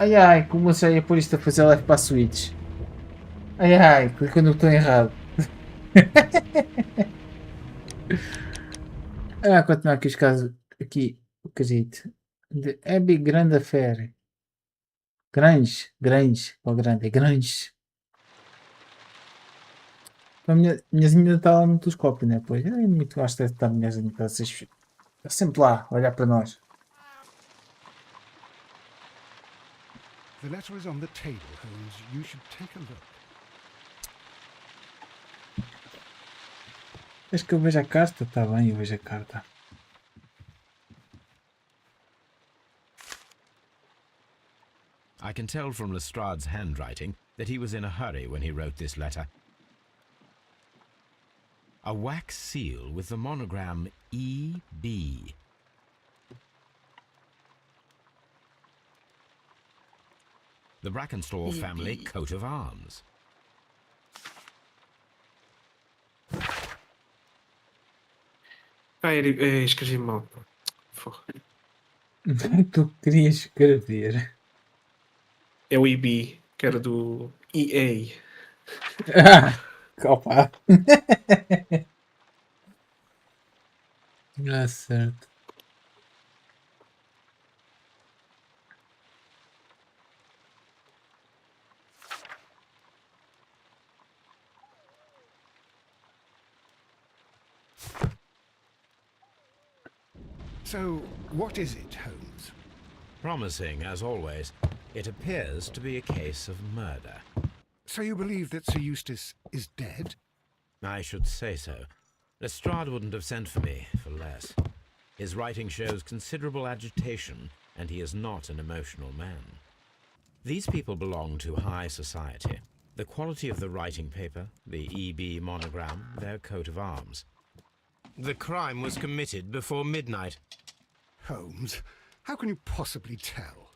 Ai ai, como já ia por isto a fazer live para a Switch. Ai ai, clica no botão errado. Continuar aqui os casos. Aqui, o casito. De Abby Grande Affair. Grange, Grange, ou grande, é Grange. A minhazinha está lá no telescópio, né? Pois é muito gosto de estar a minhazinha, está sempre lá, a olhar para nós. The letter is on the table, Holmes. You should take a look. Acho que eu vejo a carta? Está bem, eu vejo a carta. I can tell from Lestrade's handwriting that he was in a hurry when he wrote this letter. A wax seal with the monogram E.B. The Brackenstall family coat of arms. Escrevi mal. Tu querias escrever. É o EB, que era do EA. Opa! Certo. So, what is it, Holmes? Promising, as always, it appears to be a case of murder. So you believe that Sir Eustace is dead? I should say so. Lestrade wouldn't have sent for me for less. His writing shows considerable agitation, and he is not an emotional man. These people belong to high society. The quality of the writing paper, the EB monogram, their coat of arms. The crime was committed before midnight. Holmes, how can you possibly tell?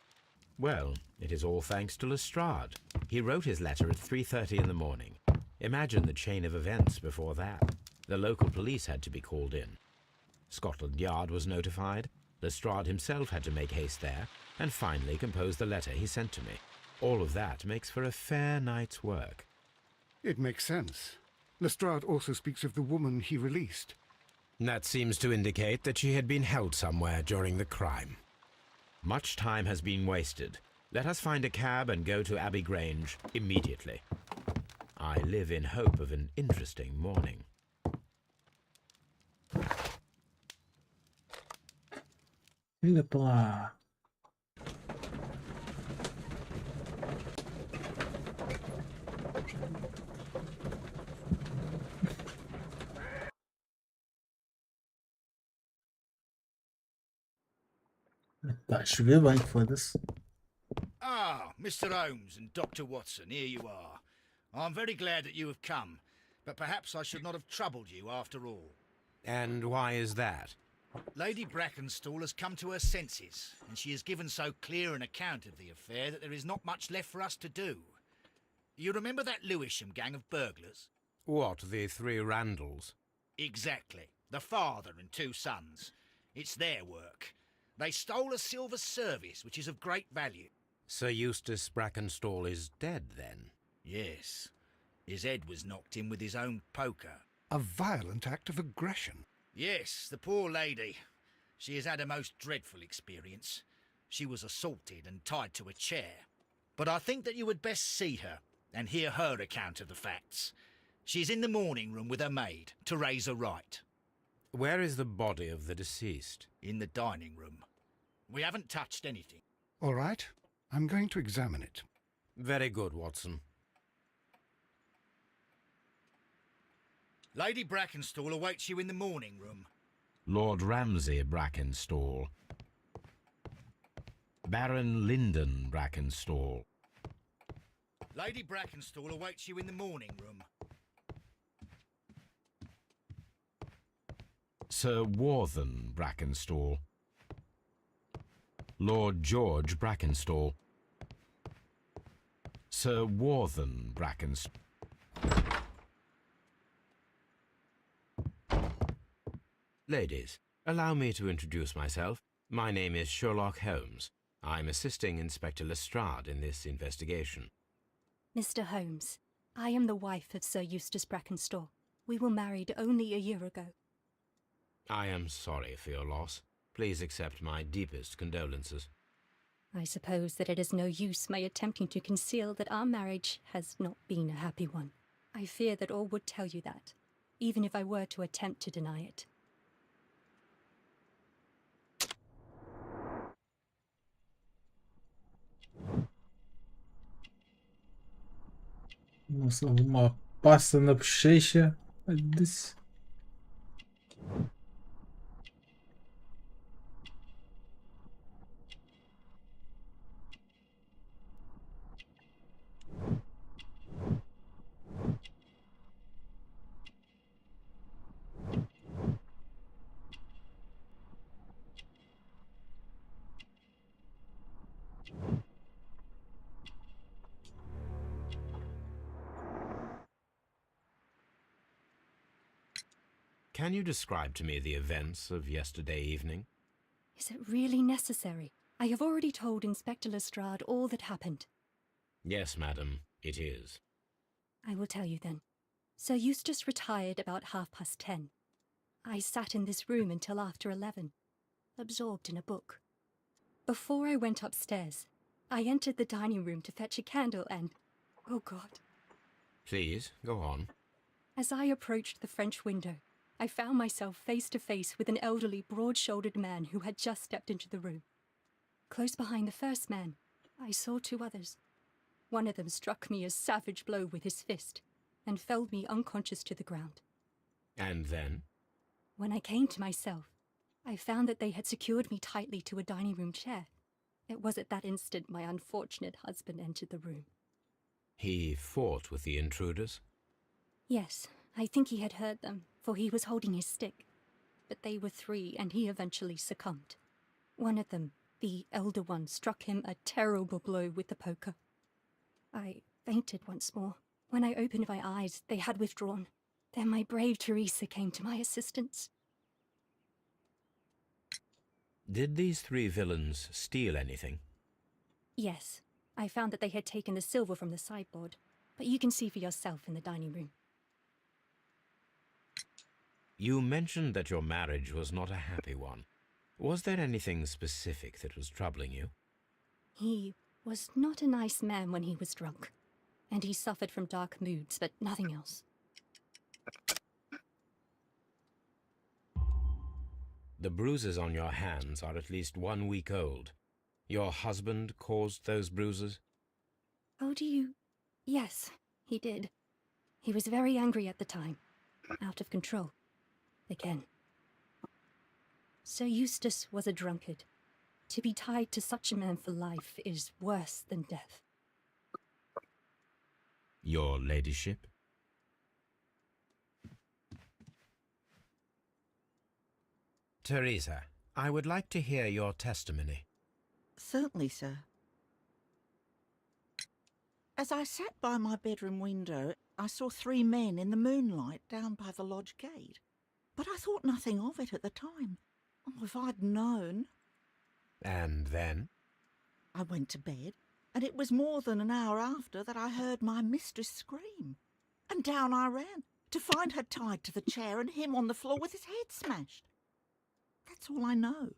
Well, it is all thanks to Lestrade. He wrote his letter at 3:30 in the morning. Imagine the chain of events before that. The local police had to be called in. Scotland Yard was notified. Lestrade himself had to make haste there, and finally compose the letter he sent to me. All of that makes for a fair night's work. It makes sense. Lestrade also speaks of the woman he released. That seems to indicate that she had been held somewhere during the crime. Much time has been wasted. Let us find a cab and go to Abbey Grange immediately. I live in hope of an interesting morning. Liga para lá. Está a chover bem, foda-se. Ah, Mr. Holmes and Dr. Watson, here you are. I'm very glad that you have come, but perhaps I should not have troubled you after all. And why is that? Lady Brackenstall has come to her senses, and she has given so clear an account of the affair that there is not much left for us to do. You remember that Lewisham gang of burglars? What, the three Randalls? Exactly. The father and two sons. It's their work. They stole a silver service, which is of great value. Sir Eustace Brackenstall is dead, then? Yes. His head was knocked in with his own poker. A violent act of aggression. Yes, the poor lady. She has had a most dreadful experience. She was assaulted and tied to a chair. But I think that you would best see her and hear her account of the facts. She is in the morning room with her maid, Teresa Wright. Where is the body of the deceased? In the dining room. We haven't touched anything. All right, I'm going to examine it. Very good, Watson. Lady Brackenstall awaits you in the morning room. Lord Ramsay Brackenstall. Baron Lyndon Brackenstall. Lady Brackenstall awaits you in the morning room. Sir Warthen Brackenstall. Lord George Brackenstall. Sir Warthen Brackenstall. Ladies, allow me to introduce myself. My name is Sherlock Holmes. I'm assisting Inspector Lestrade in this investigation. Mr. Holmes, I am the wife of Sir Eustace Brackenstall. We were married only a year ago. I am sorry for your loss. Please accept my deepest condolences. I suppose that it is no use my attempting to conceal that our marriage has not been a happy one. I fear that all would tell you that, even if I were to attempt to deny it. Nossa, uma pasta na bochecha. Disse. Can you describe to me the events of yesterday evening? Is it really necessary? I have already told Inspector Lestrade all that happened. Yes, madam, it is. I will tell you then. Sir Eustace retired about 10:30. I sat in this room until after 11, absorbed in a book. Before I went upstairs, I entered the dining room to fetch a candle and... oh God. Please, go on. As I approached the French window, I found myself face to face with an elderly, broad-shouldered man who had just stepped into the room. Close behind the first man, I saw two others. One of them struck me a savage blow with his fist and felled me unconscious to the ground. And then? When I came to myself, I found that they had secured me tightly to a dining room chair. It was at that instant my unfortunate husband entered the room. He fought with the intruders? Yes, I think he had heard them, for he was holding his stick. But they were three, and he eventually succumbed. One of them, the elder one, struck him a terrible blow with the poker. I fainted once more. When I opened my eyes, they had withdrawn. Then my brave Teresa came to my assistance. Did these three villains steal anything? Yes, I found that they had taken the silver from the sideboard, but you can see for yourself in the dining room. You mentioned that your marriage was not a happy one. Was there anything specific that was troubling you? He was not a nice man when he was drunk, and he suffered from dark moods, but nothing else. The bruises on your hands are at least 1 week old. Your husband caused those bruises? Oh, do you... Yes, he did. He was very angry at the time. Out of control. Again. Sir Eustace was a drunkard. To be tied to such a man for life is worse than death. Your ladyship? Teresa, I would like to hear your testimony. Certainly, sir. As I sat by my bedroom window, I saw 3 men in the moonlight down by the lodge gate. But I thought nothing of it at the time. Oh, if I'd known. And then? I went to bed, and it was more than an hour after that I heard my mistress scream. And down I ran, to find her tied to the chair and him on the floor with his head smashed. That's all I know.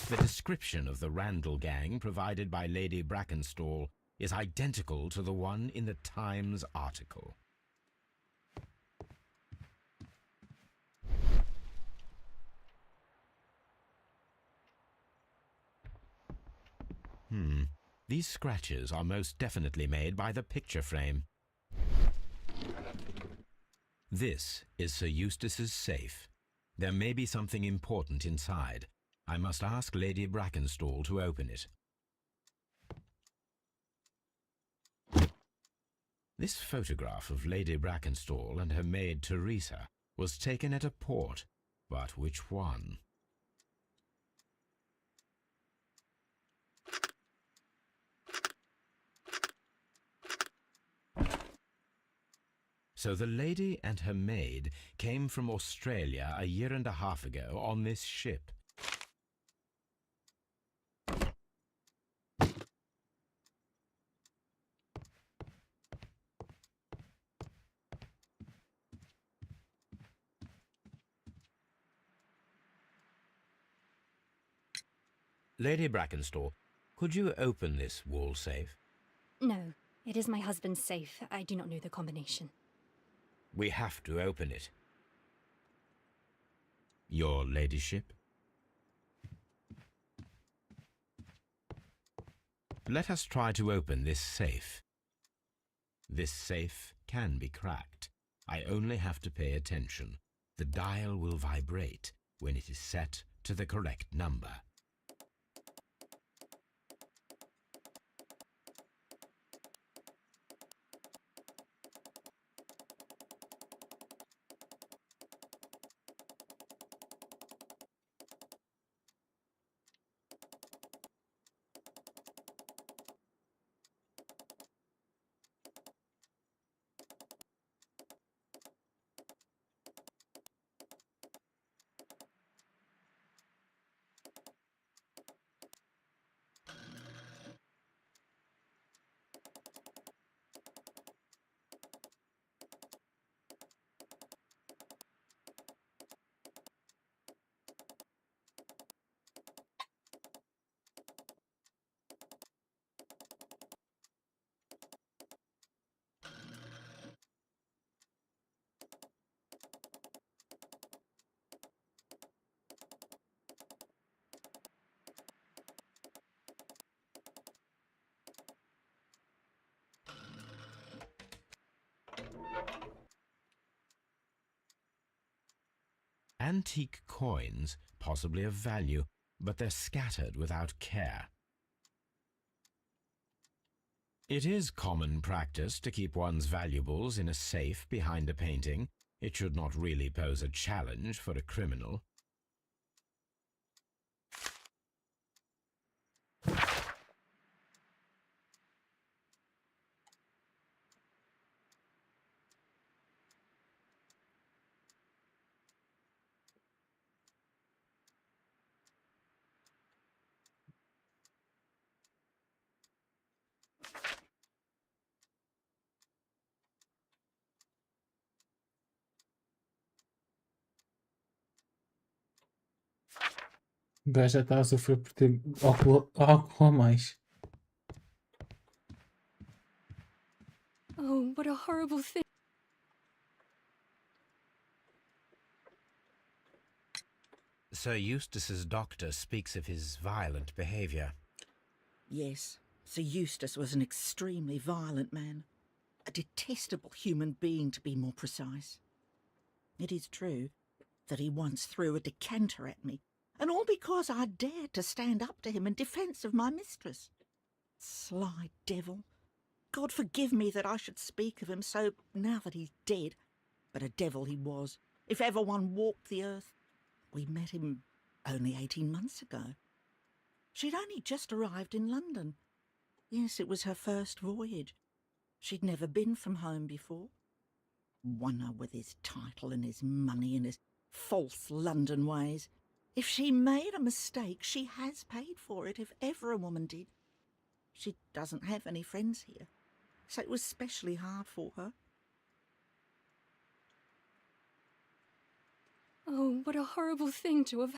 The description of the Randall gang provided by Lady Brackenstall is identical to the one in the Times article. These scratches are most definitely made by the picture frame. This is Sir Eustace's safe. There may be something important inside. I must ask Lady Brackenstall to open it. This photograph of Lady Brackenstall and her maid Teresa was taken at a port, but which one? So the lady and her maid came from Australia a year and a half ago on this ship. Lady Brackenstall, could you open this wall safe? No, it is my husband's safe. I do not know the combination. We have to open it. Your ladyship? Let us try to open this safe. This safe can be cracked. I only have to pay attention. The dial will vibrate when it is set to the correct number. Antique coins, possibly of value, but they're scattered without care. It is common practice to keep one's valuables in a safe behind a painting. It should not really pose a challenge for a criminal. O gajo já está a sofrer por ter álcool a mais. Oh, what a horrible thing. Sir Eustace's doctor speaks of his violent behaviour. Yes, Sir Eustace was an extremely violent man. A detestable human being, to be more precise. It is true that he once threw a decanter at me, and all because I dared to stand up to him in defence of my mistress. Sly devil. God forgive me that I should speak of him so now that he's dead, but a devil he was, if ever one walked the earth. We met him only 18 months ago. She'd only just arrived in London. Yes, it was her first voyage. She'd never been from home before. Wonder with his title and his money and his false London ways. If she made a mistake, she has paid for it, if ever a woman did. She doesn't have any friends here, so it was specially hard for her. Oh, what a horrible thing to have...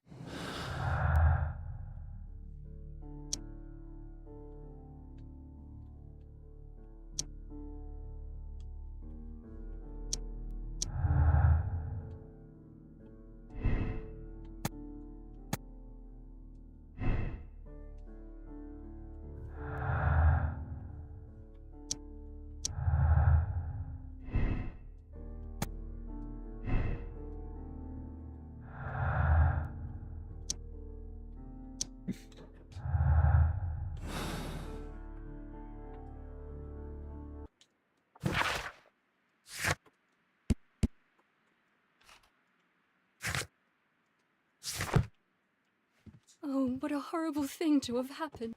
Oh, what a horrible thing to have happened.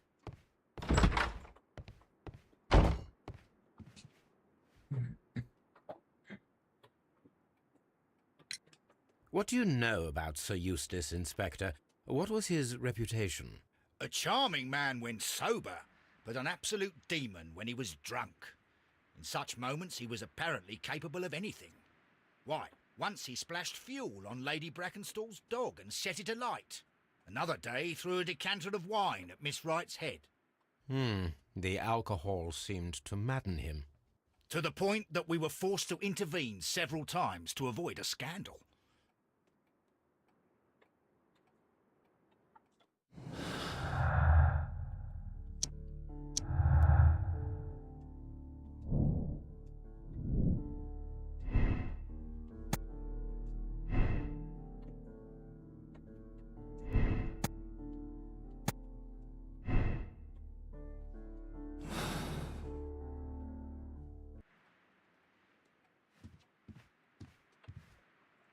What do you know about Sir Eustace, Inspector? What was his reputation? A charming man when sober, but an absolute demon when he was drunk. In such moments he was apparently capable of anything. Why, once he splashed fuel on Lady Brackenstall's dog and set it alight. Another day he threw a decanter of wine at Miss Wright's head. The alcohol seemed to madden him. To the point that we were forced to intervene several times to avoid a scandal.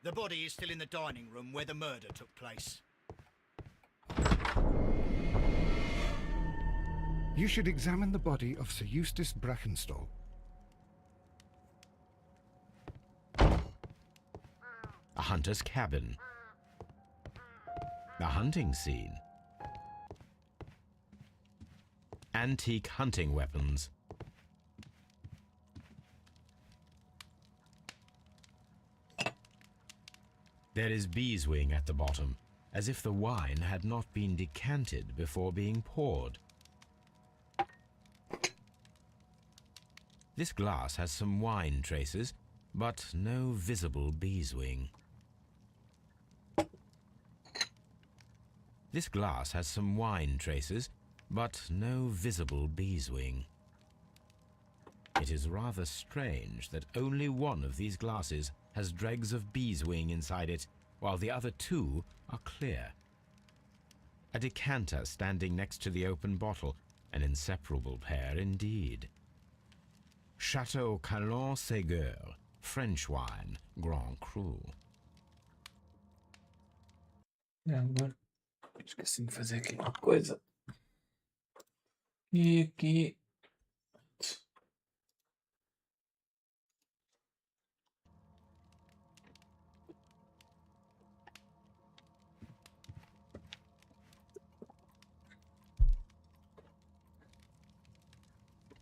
The body is still in the dining room where the murder took place. You should examine the body of Sir Eustace Brackenstall. A hunter's cabin. A hunting scene. Antique hunting weapons. There is beeswing at the bottom, as if the wine had not been decanted before being poured. This glass has some wine traces, but no visible beeswing. This glass has some wine traces, but no visible beeswing. It is rather strange that only one of these glasses has dregs of beeswing inside it, while the other two are clear. A decanter standing next to the open bottle, an inseparable pair indeed. Chateau Calon-Ségur, French wine, Grand Cru. Agora, esqueci de fazer aqui uma coisa. E aqui.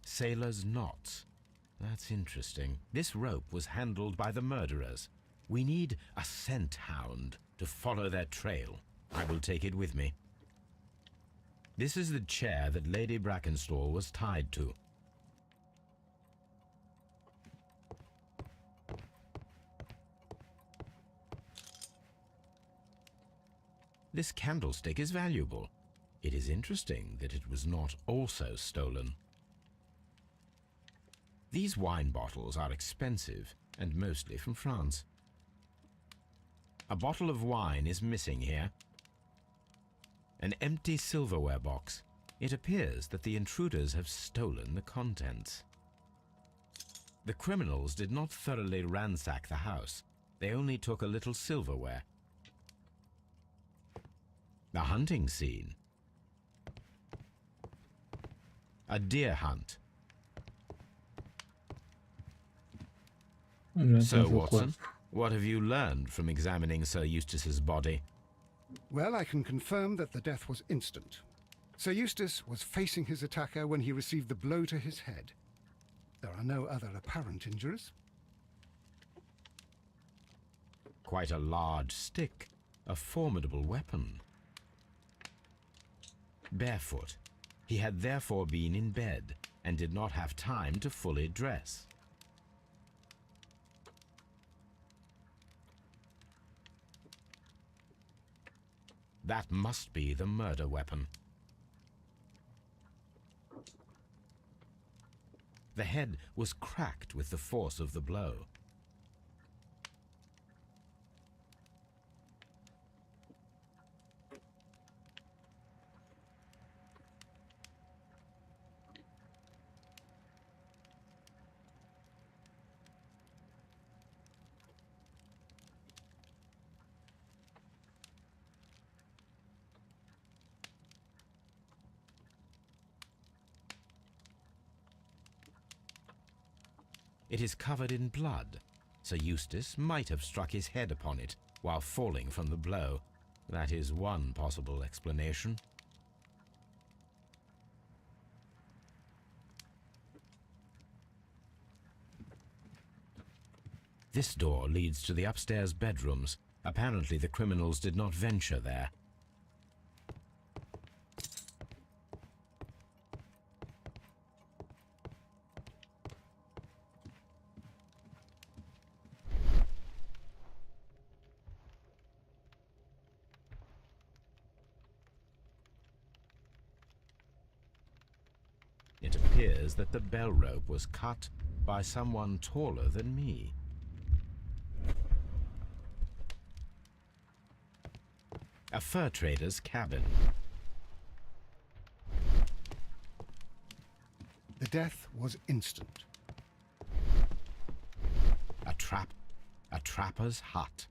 Sailor's knots. That's interesting. This rope was handled by the murderers. We need a scent hound to follow their trail. I will take it with me. This is the chair that Lady Brackenstall was tied to. This candlestick is valuable. It is interesting that it was not also stolen. These wine bottles are expensive and mostly from France. A bottle of wine is missing here. An empty silverware box. It appears that the intruders have stolen the contents. The criminals did not thoroughly ransack the house. They only took a little silverware. The hunting scene. A deer hunt. So, Watson, what have you learned from examining Sir Eustace's body? Well, I can confirm that the death was instant. Sir Eustace was facing his attacker when he received the blow to his head. There are no other apparent injuries. Quite a large stick, a formidable weapon. Barefoot. He had therefore been in bed and did not have time to fully dress. That must be the murder weapon. The head was cracked with the force of the blow. It is covered in blood. Sir Eustace might have struck his head upon it while falling from the blow. That is one possible explanation. This door leads to the upstairs bedrooms. Apparently the criminals did not venture there. It appears that the bell rope was cut by someone taller than me. A fur trader's cabin. The death was instant. A trapper's hut.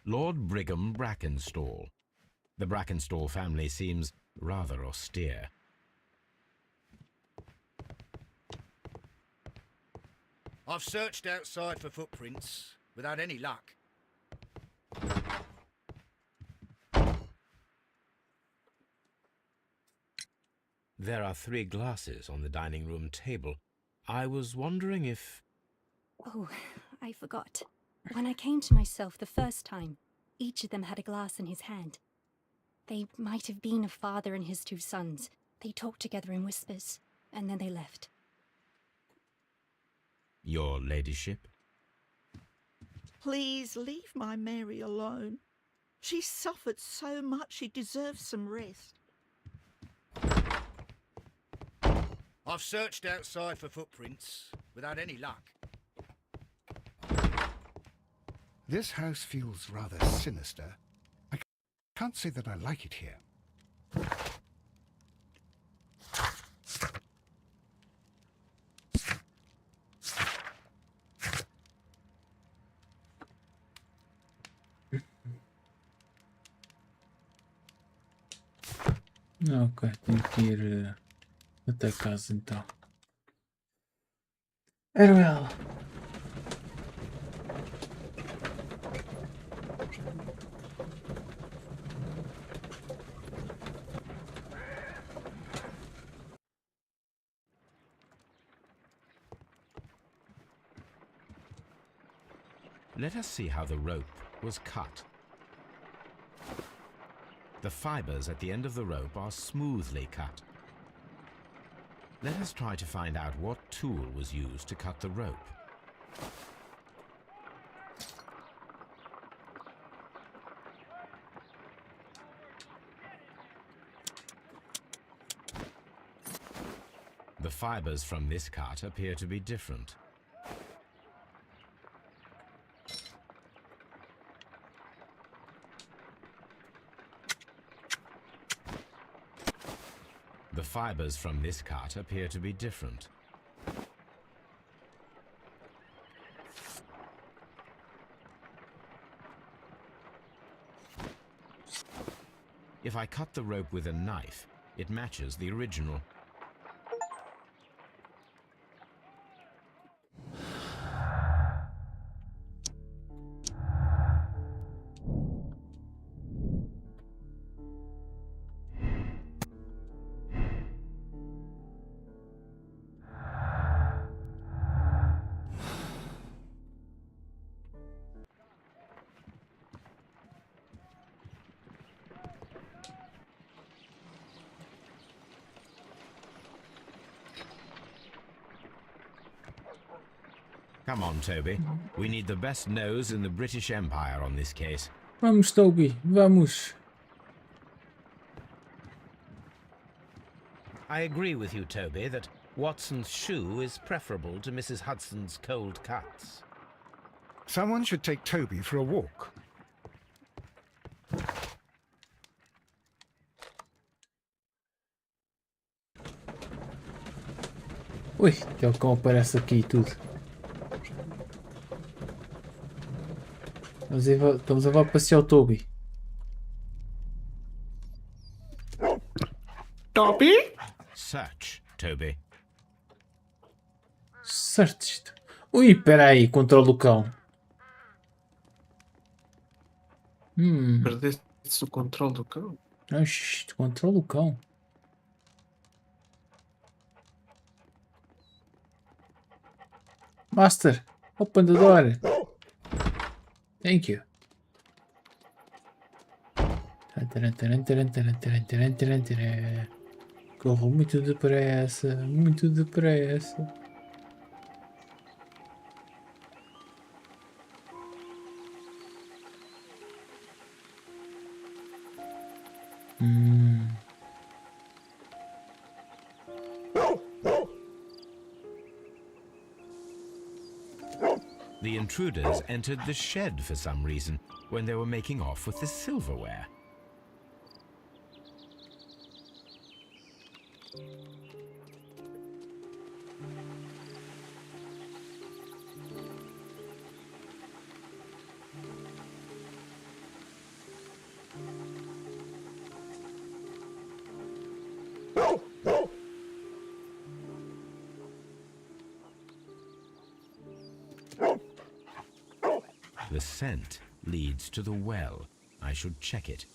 Lord Brigham Brackenstall. The Brackenstall family seems rather austere. I've searched outside for footprints without any luck. There are 3 glasses on the dining room table. I was wondering if... Oh, I forgot. When I came to myself the first time, each of them had a glass in his hand. They might have been a father and his 2 sons. They talked together in whispers, and then they left. Your ladyship? Please leave my Mary alone. She suffered so much, she deserves some rest. I've searched outside for footprints without any luck. This house feels rather sinister. I can't say that I like it here. Ok, tenho que ir até casa então. Era ela. Let us see how the rope was cut. The fibers at the end of the rope are smoothly cut. Let us try to find out what tool was used to cut the rope. The fibers from this cut appear to be different. The fibers from this cut appear to be different. If I cut the rope with a knife, it matches the original. Come on, Toby. We need the best nose in the British Empire on this case. Vamos, Toby, vamos. I agree with you, Toby, that Watson's shoe is preferable to Mrs. Hudson's cold cuts. Someone should take Toby for a walk. Ui, até o cão aparece aqui e tudo. Estamos a levar passear o Toby. Toby? Search, Toby. Certo. Ui, peraí, controla o cão. Perdeste o controle do cão. Oxi, controla o cão. Master, open the door. Thank you. Corro muito depressa, muito depressa. The intruders entered the shed for some reason when they were making off with the silverware. The scent leads to the well. I should check it.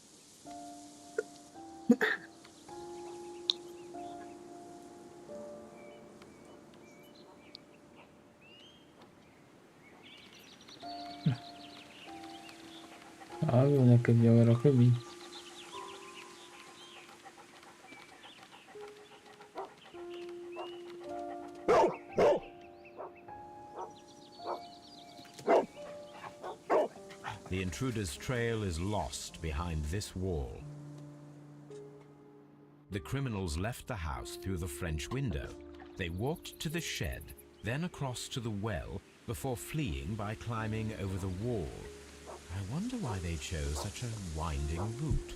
Ah, onde é que havia agora o caminho? The intruder's trail is lost behind this wall. The criminals left the house through the French window. They walked to the shed, then across to the well, before fleeing by climbing over the wall. I wonder why they chose such a winding route.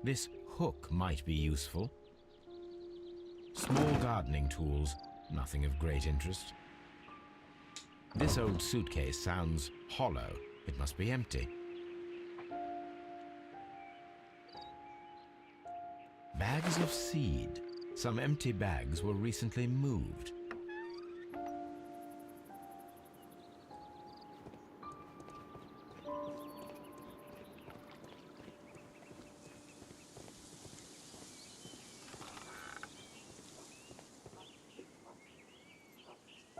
This hook might be useful. Small gardening tools, nothing of great interest. This old suitcase sounds hollow. It must be empty. Bags of seed. Some empty bags were recently moved.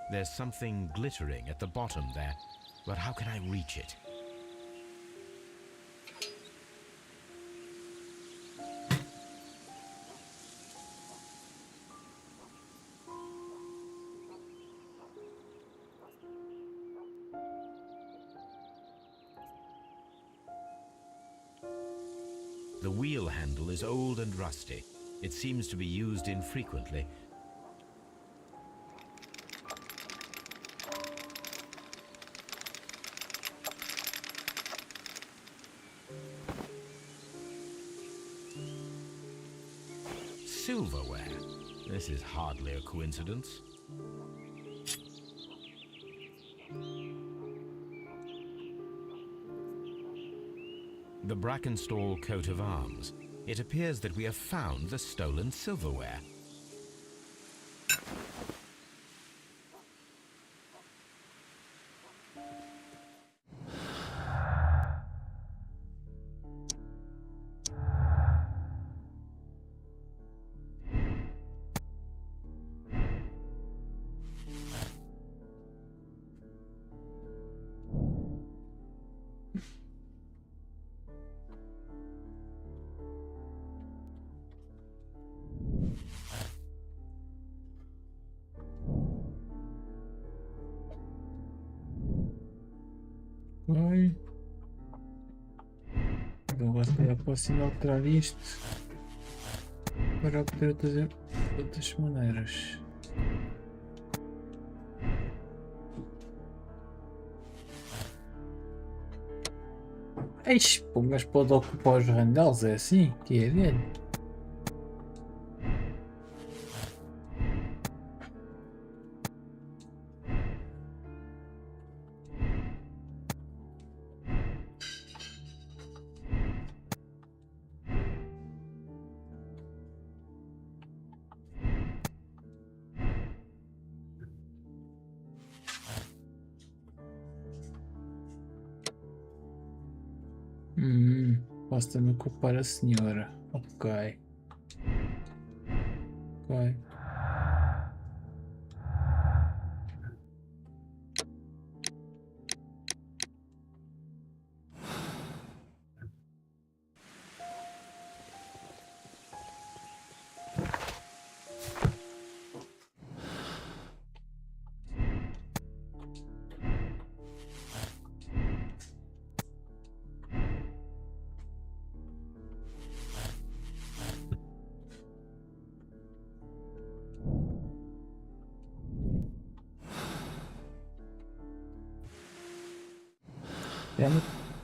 There's something glittering at the bottom there, but how can I reach it? The wheel handle is old and rusty. It seems to be used infrequently. Silverware. This is hardly a coincidence. The Brackenstall coat of arms. It appears that we have found the stolen silverware. Vai. Agora se calhar posso ainda alterar isto para obter outras maneiras. Eixe, pô, mas pode ocupar os randals, é assim que é dele. Posso também ocupar a senhora. Ok. Ok.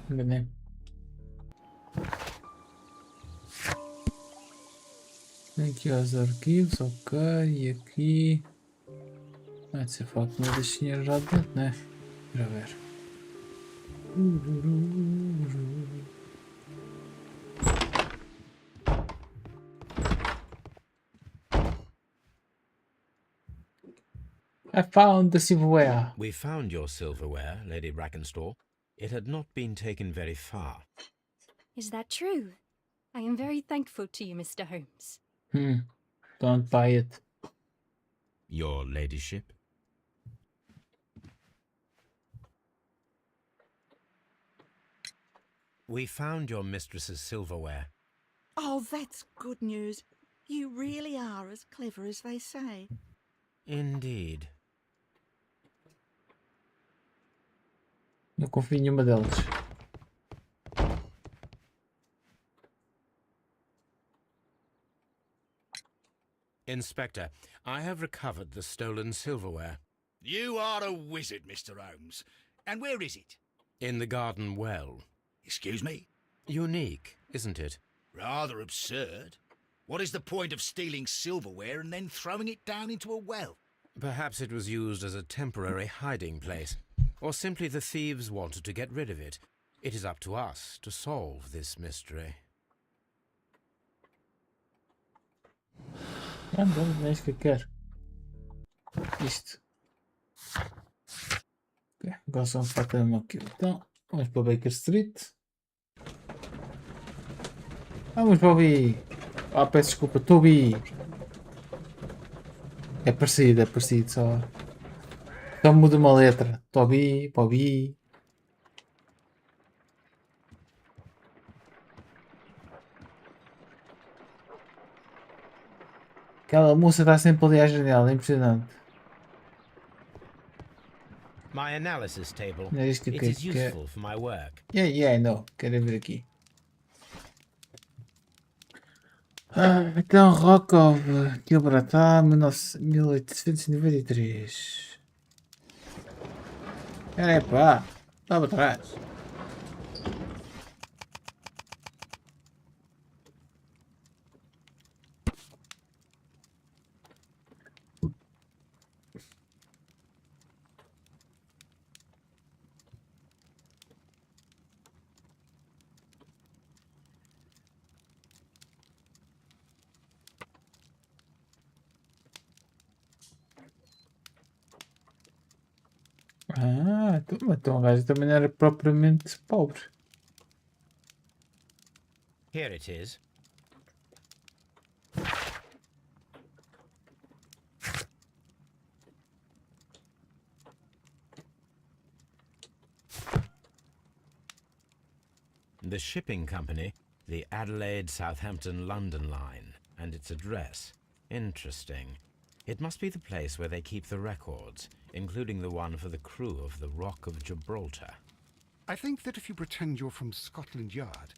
Enganei. Aqui aos arquivos, ok, e aqui vai ser foco uma das senhoras lá dentro, né? Para ver. I found the silverware. We found your silverware, Lady Brackenstall. It had not been taken very far. Is that true? I am very thankful to you, Mr. Holmes. Don't buy it. Your ladyship? We found your mistress's silverware. Oh, that's good news. You really are as clever as they say. Indeed. Não confio em nenhuma delas. Inspector, I have recovered the stolen silverware. You are a wizard, Mr. Holmes. And where is it? In the garden well. Excuse me? Unique, isn't it? Rather absurd. What is the point of stealing silverware and then throwing it down into a well? Perhaps it was used as a temporary hiding place, or simply the thieves wanted to get rid of it. It is up to us to solve this mystery. Não é isso que eu quero. Isto. Ok, agora só me falta mesmo aquilo. Então, vamos para Baker Street. Vamos, Bobby! Ah, peço desculpa, Toby! É parecido, só muda uma letra. Toby, Bobby. Aquela moça está sempre ali à janela, é impressionante. My analysis table. Não é isto que eu It quero. is useful for my work. Yeah, não. Quero ver aqui. Então, Rokov, Gibraltar, 1893. Espera aí, pá. Lá para trás. Então o gajo também não era propriamente pobre. Here it is. The shipping company, the Adelaide, Southampton, London line, and its address. Interesting. It must be the place where they keep the records, including the one for the crew of the Rock of Gibraltar. I think that if you pretend you're from Scotland Yard,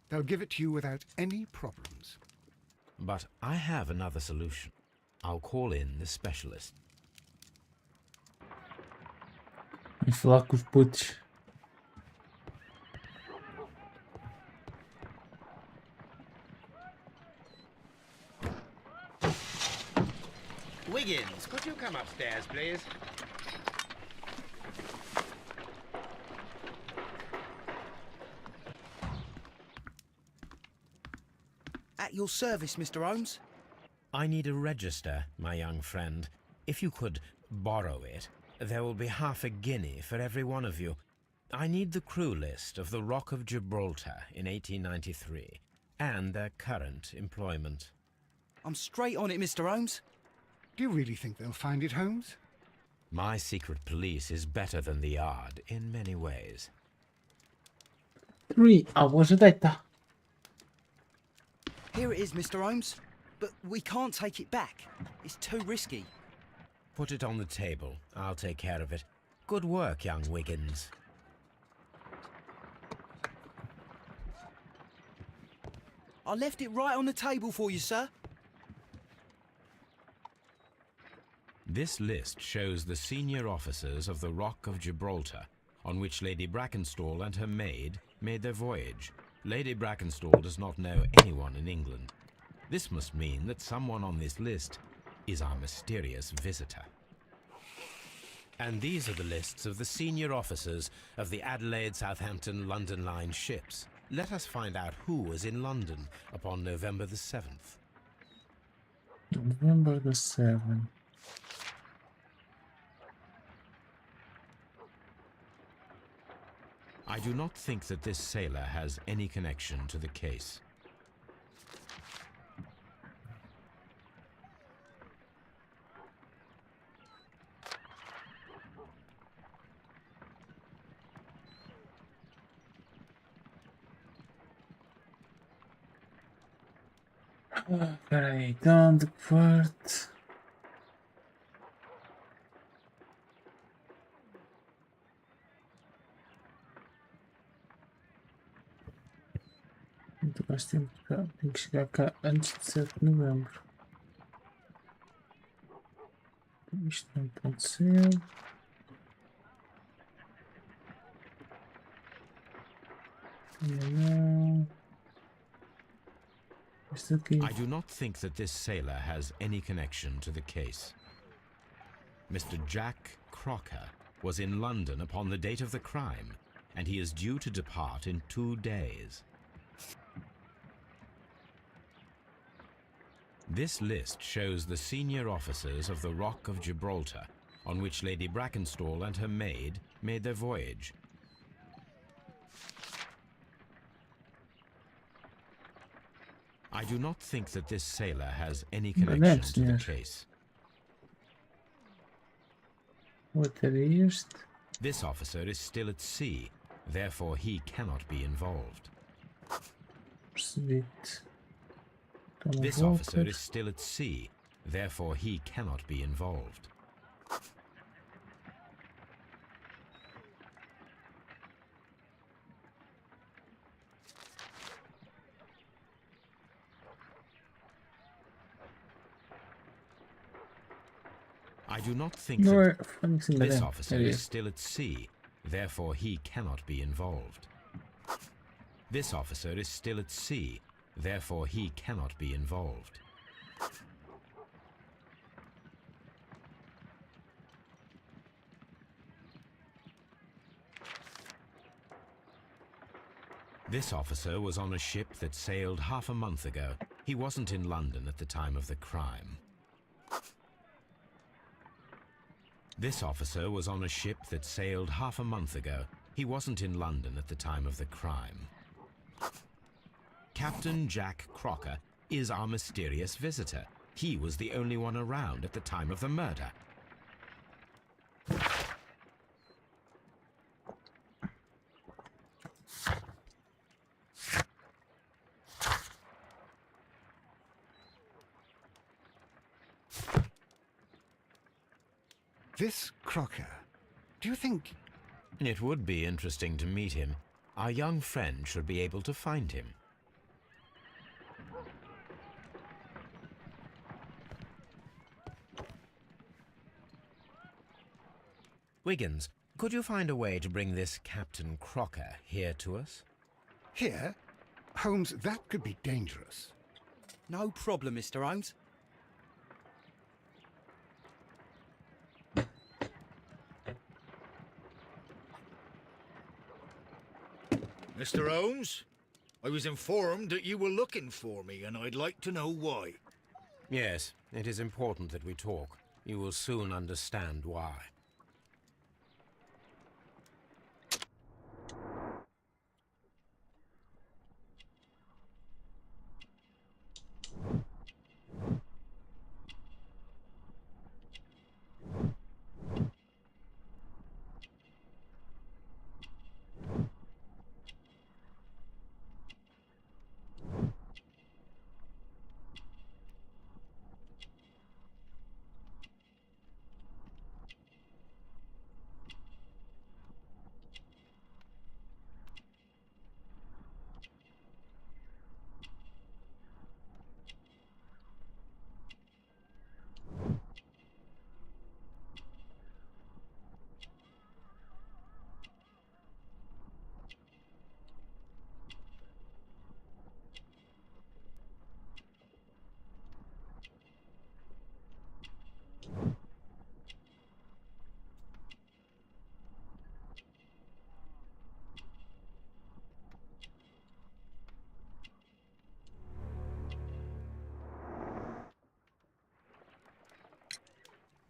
they'll give it to you without any problems. But I have another solution. I'll call in the specialist. Vamos falar com os putos. Wiggins, could you come upstairs, please? At your service, Mr. Holmes. I need a register, my young friend. If you could borrow it, there will be half a guinea for every one of you. I need the crew list of the Rock of Gibraltar in 1893, and their current employment. I'm straight on it, Mr. Holmes. Do you really think they'll find it, Holmes? My secret police is better than the Yard in many ways. 3 hours later. Here it is, Mr. Holmes. But we can't take it back. It's too risky. Put it on the table. I'll take care of it. Good work, young Wiggins. I left it right on the table for you, sir. This list shows the senior officers of the Rock of Gibraltar, on which Lady Brackenstall and her maid made their voyage. Lady Brackenstall does not know anyone in England. This must mean that someone on this list is our mysterious visitor. And these are the lists of the senior officers of the Adelaide, Southampton, London line ships. Let us find out who was in London upon November the 7th. November the 7th. I do not think that this sailor has any connection to the case. Espera aí, então de parte. Muito mais tempo. Tenho que chegar cá antes de 7 de novembro. Isto não aconteceu. Ainda não. Isto aqui. I do not think that this sailor has any connection to the case. Mr. Jack Crocker was in London upon the date of the crime, and he is due to depart in 2 days. This list shows the senior officers of the Rock of Gibraltar, on which Lady Brackenstall and her maid made their voyage. I do not think that this sailor has any connection to the case. What era este? This officer is still at sea, therefore he cannot be involved. Percebi-te. Então, This Walter. officer is still at sea, therefore he cannot be involved. I do not think Não that é. Foi sim, this é. officer Era is este. still at sea, therefore he cannot be involved. This officer is still at sea, therefore he cannot be involved. This officer was on a ship that sailed half a month ago. He wasn't in London at the time of the crime. This officer was on a ship that sailed half a month ago. He wasn't in London at the time of the crime. Captain Jack Crocker is our mysterious visitor. He was the only one around at the time of the murder. This Crocker, do you think... It would be interesting to meet him. Our young friend should be able to find him. Wiggins, could you find a way to bring this Captain Crocker here to us? Here? Holmes, that could be dangerous. No problem, Mr. Holmes. Mr. Holmes, I was informed that you were looking for me, and I'd like to know why. Yes, it is important that we talk. You will soon understand why.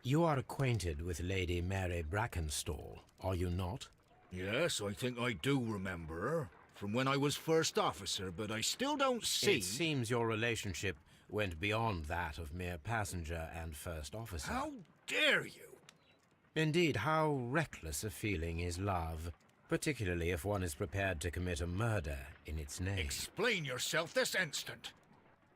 You are acquainted with Lady Mary Brackenstall, are you not? Yes, I think I do remember her. From when I was first officer, but I still don't see... It seems your relationship went beyond that of mere passenger and first officer. How dare you? Indeed, how reckless a feeling is love, particularly if one is prepared to commit a murder in its name. Explain yourself this instant.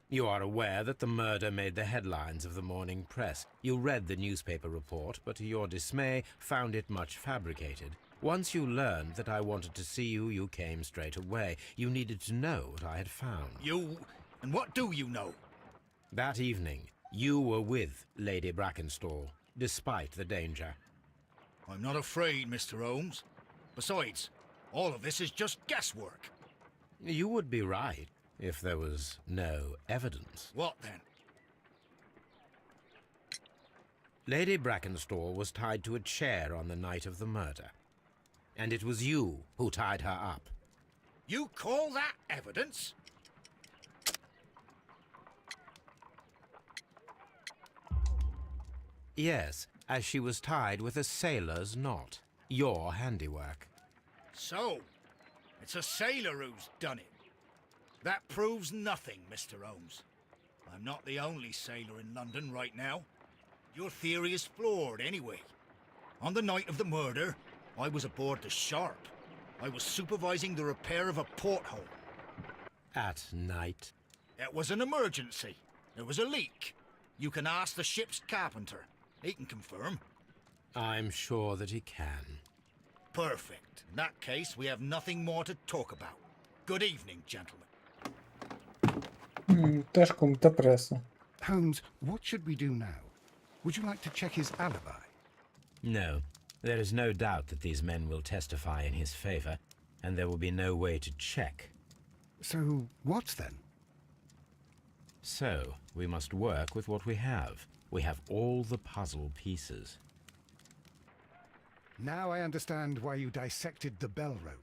You are aware that the murder made the headlines of the morning press. You read the newspaper report, but to your dismay, found it much fabricated. Once you learned that I wanted to see you, you came straight away. You needed to know what I had found. You... and what do you know? That evening, you were with Lady Brackenstall, despite the danger. I'm not afraid, Mr. Holmes. Besides, all of this is just guesswork. You would be right. if there was no evidence. What then? Lady Brackenstall was tied to a chair on the night of the murder. And it was you who tied her up. You call that evidence? Yes, as she was tied with a sailor's knot. Your handiwork. So, it's a sailor who's done it. That proves nothing, Mr. Holmes. I'm not the only sailor in London right now. Your theory is flawed anyway. On the night of the murder, I was aboard the Sharp. I was supervising the repair of a porthole. At night? It was an emergency. There was a leak. You can ask the ship's carpenter. He can confirm. I'm sure that he can. Perfect. In that case, we have nothing more to talk about. Good evening, gentlemen. Estás com muita pressa. Holmes, what should we do now? Would you like to check his alibi? No. There is no doubt that these men will testify in his favor, and there will be no way to check. So, what then? So, we must work with what we have. We have all the puzzle pieces. Now I understand why you dissected the bell rope.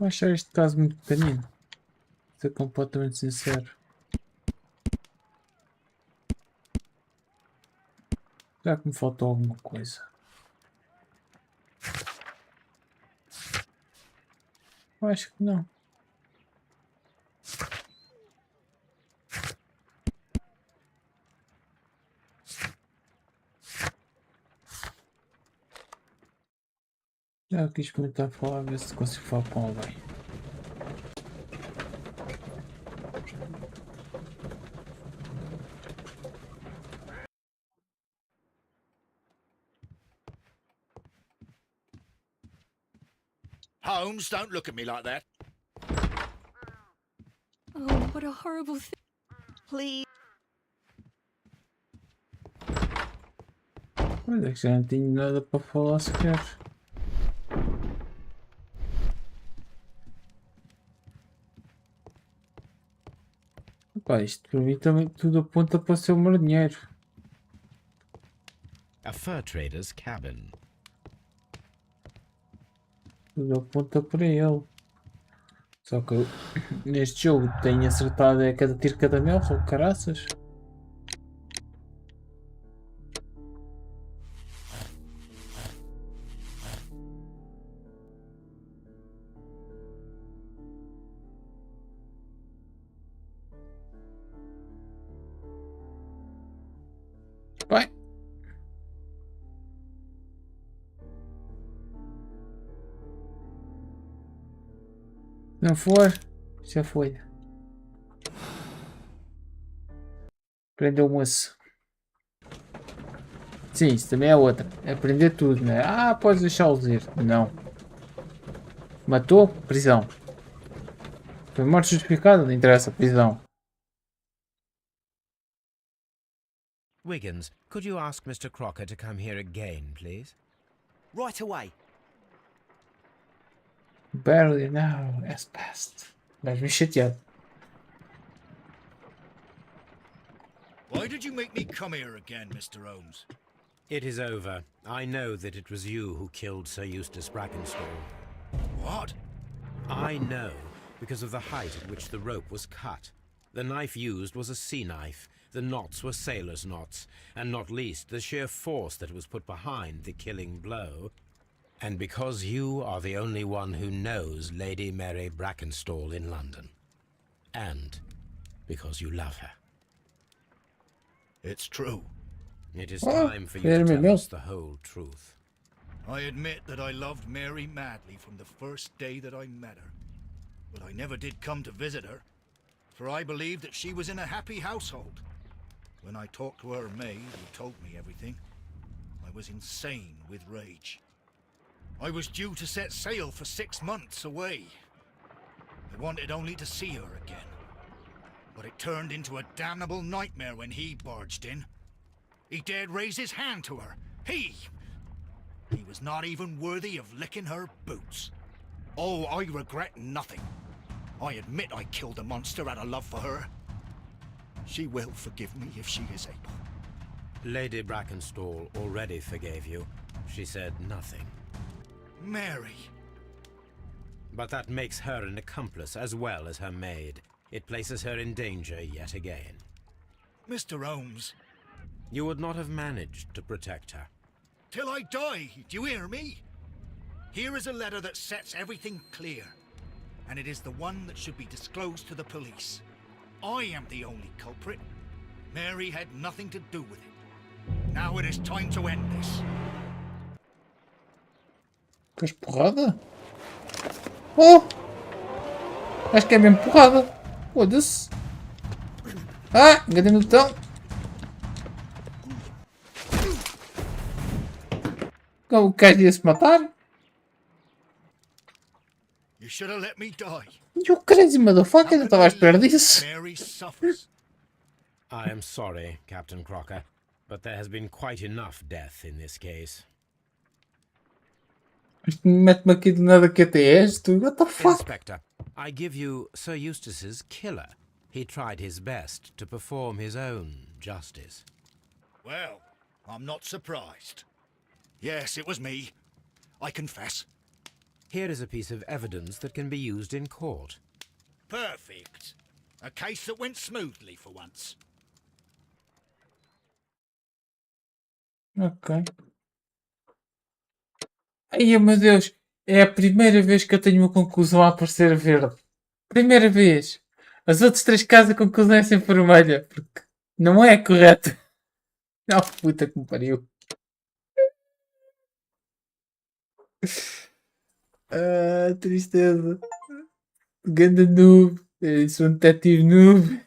Estou a achar este caso muito pequenino. Vou ser completamente sincero. Já que me faltou alguma coisa. Eu acho que não. Já quis experimentar falar, ver se consigo falar com alguém. Holmes, don't look at me like that. Oh, what a horrible thing. Please. Mas é que já não tenho nada para falar sequer. Epá, isto para mim também tudo aponta para ser o marinheiro. A fur trader's cabin. Tudo aponta para ele. Só que eu, neste jogo tenho acertado é cada tiro, cada mel, só caraças. Vai. Não for, já foi. Prendeu o moço. Sim, isso também é outra. É prender tudo, né? Ah, podes deixá-los ir. Não. Matou? Prisão. Foi morte justificada? Não interessa, prisão. Wiggins, could you ask Mr. Crocker to come here again, please? Right away. Barely an hour has passed. Gajo-me chateado. Why did you make me come here again, Mr. Holmes? It is over. I know that it was you who killed Sir Eustace Brackenstall. What? I know, because of the height at which the rope was cut. The knife used was a sea knife. The knots were sailor's knots, and not least the sheer force that was put behind the killing blow. And because you are the only one who knows Lady Mary Brackenstall in London. And because you love her. It's true. It is Oh, time for you fair to tell enough. us the whole truth. I admit that I loved Mary madly from the first day that I met her. But I never did come to visit her, for I believed that she was in a happy household. When I talked to her maid, who told me everything, I was insane with rage. I was due to set sail for 6 months away. I wanted only to see her again. But it turned into a damnable nightmare when he barged in. He dared raise his hand to her. He was not even worthy of licking her boots. Oh, I regret nothing. I admit I killed the monster out of love for her. She will forgive me if she is able. Lady Brackenstall already forgave you. She said nothing. Mary. But that makes her an accomplice as well as her maid. It places her in danger yet again. Mr. Holmes. You would not have managed to protect her. Till I die, do you hear me? Here is a letter that sets everything clear. And it is the one that should be disclosed to the police. I am the only culprit. Mary had nothing to do with it. Now it is time to end this. Queres porrada? Oh! Acho que é mesmo porrada. Foda-se. Ah! Enganei no botão. O gajo ia-se matar? You should have let me die. You crazy motherfucker, eu estava à espera disso. Mary suffers. I am sorry, Captain Crocker, but there has been quite enough death in this case. Mete-me aqui do nada que até és tu. What the fuck? Inspector, I give you Sir Eustace's killer. He tried his best to perform his own justice. Well, I'm not surprised. Yes, it was me. I confess. Here is a piece of evidence that can be used in court. Perfect. A case that went smoothly for once. Ok. Ai, meu Deus. É a primeira vez que eu tenho uma conclusão a aparecer verde. Primeira vez. As outras 3 casos a conclusão é sempre vermelha. Porque não é correto. Não, puta que me pariu. Ah, tristeza. Ganda noob. Sou um detetive noob.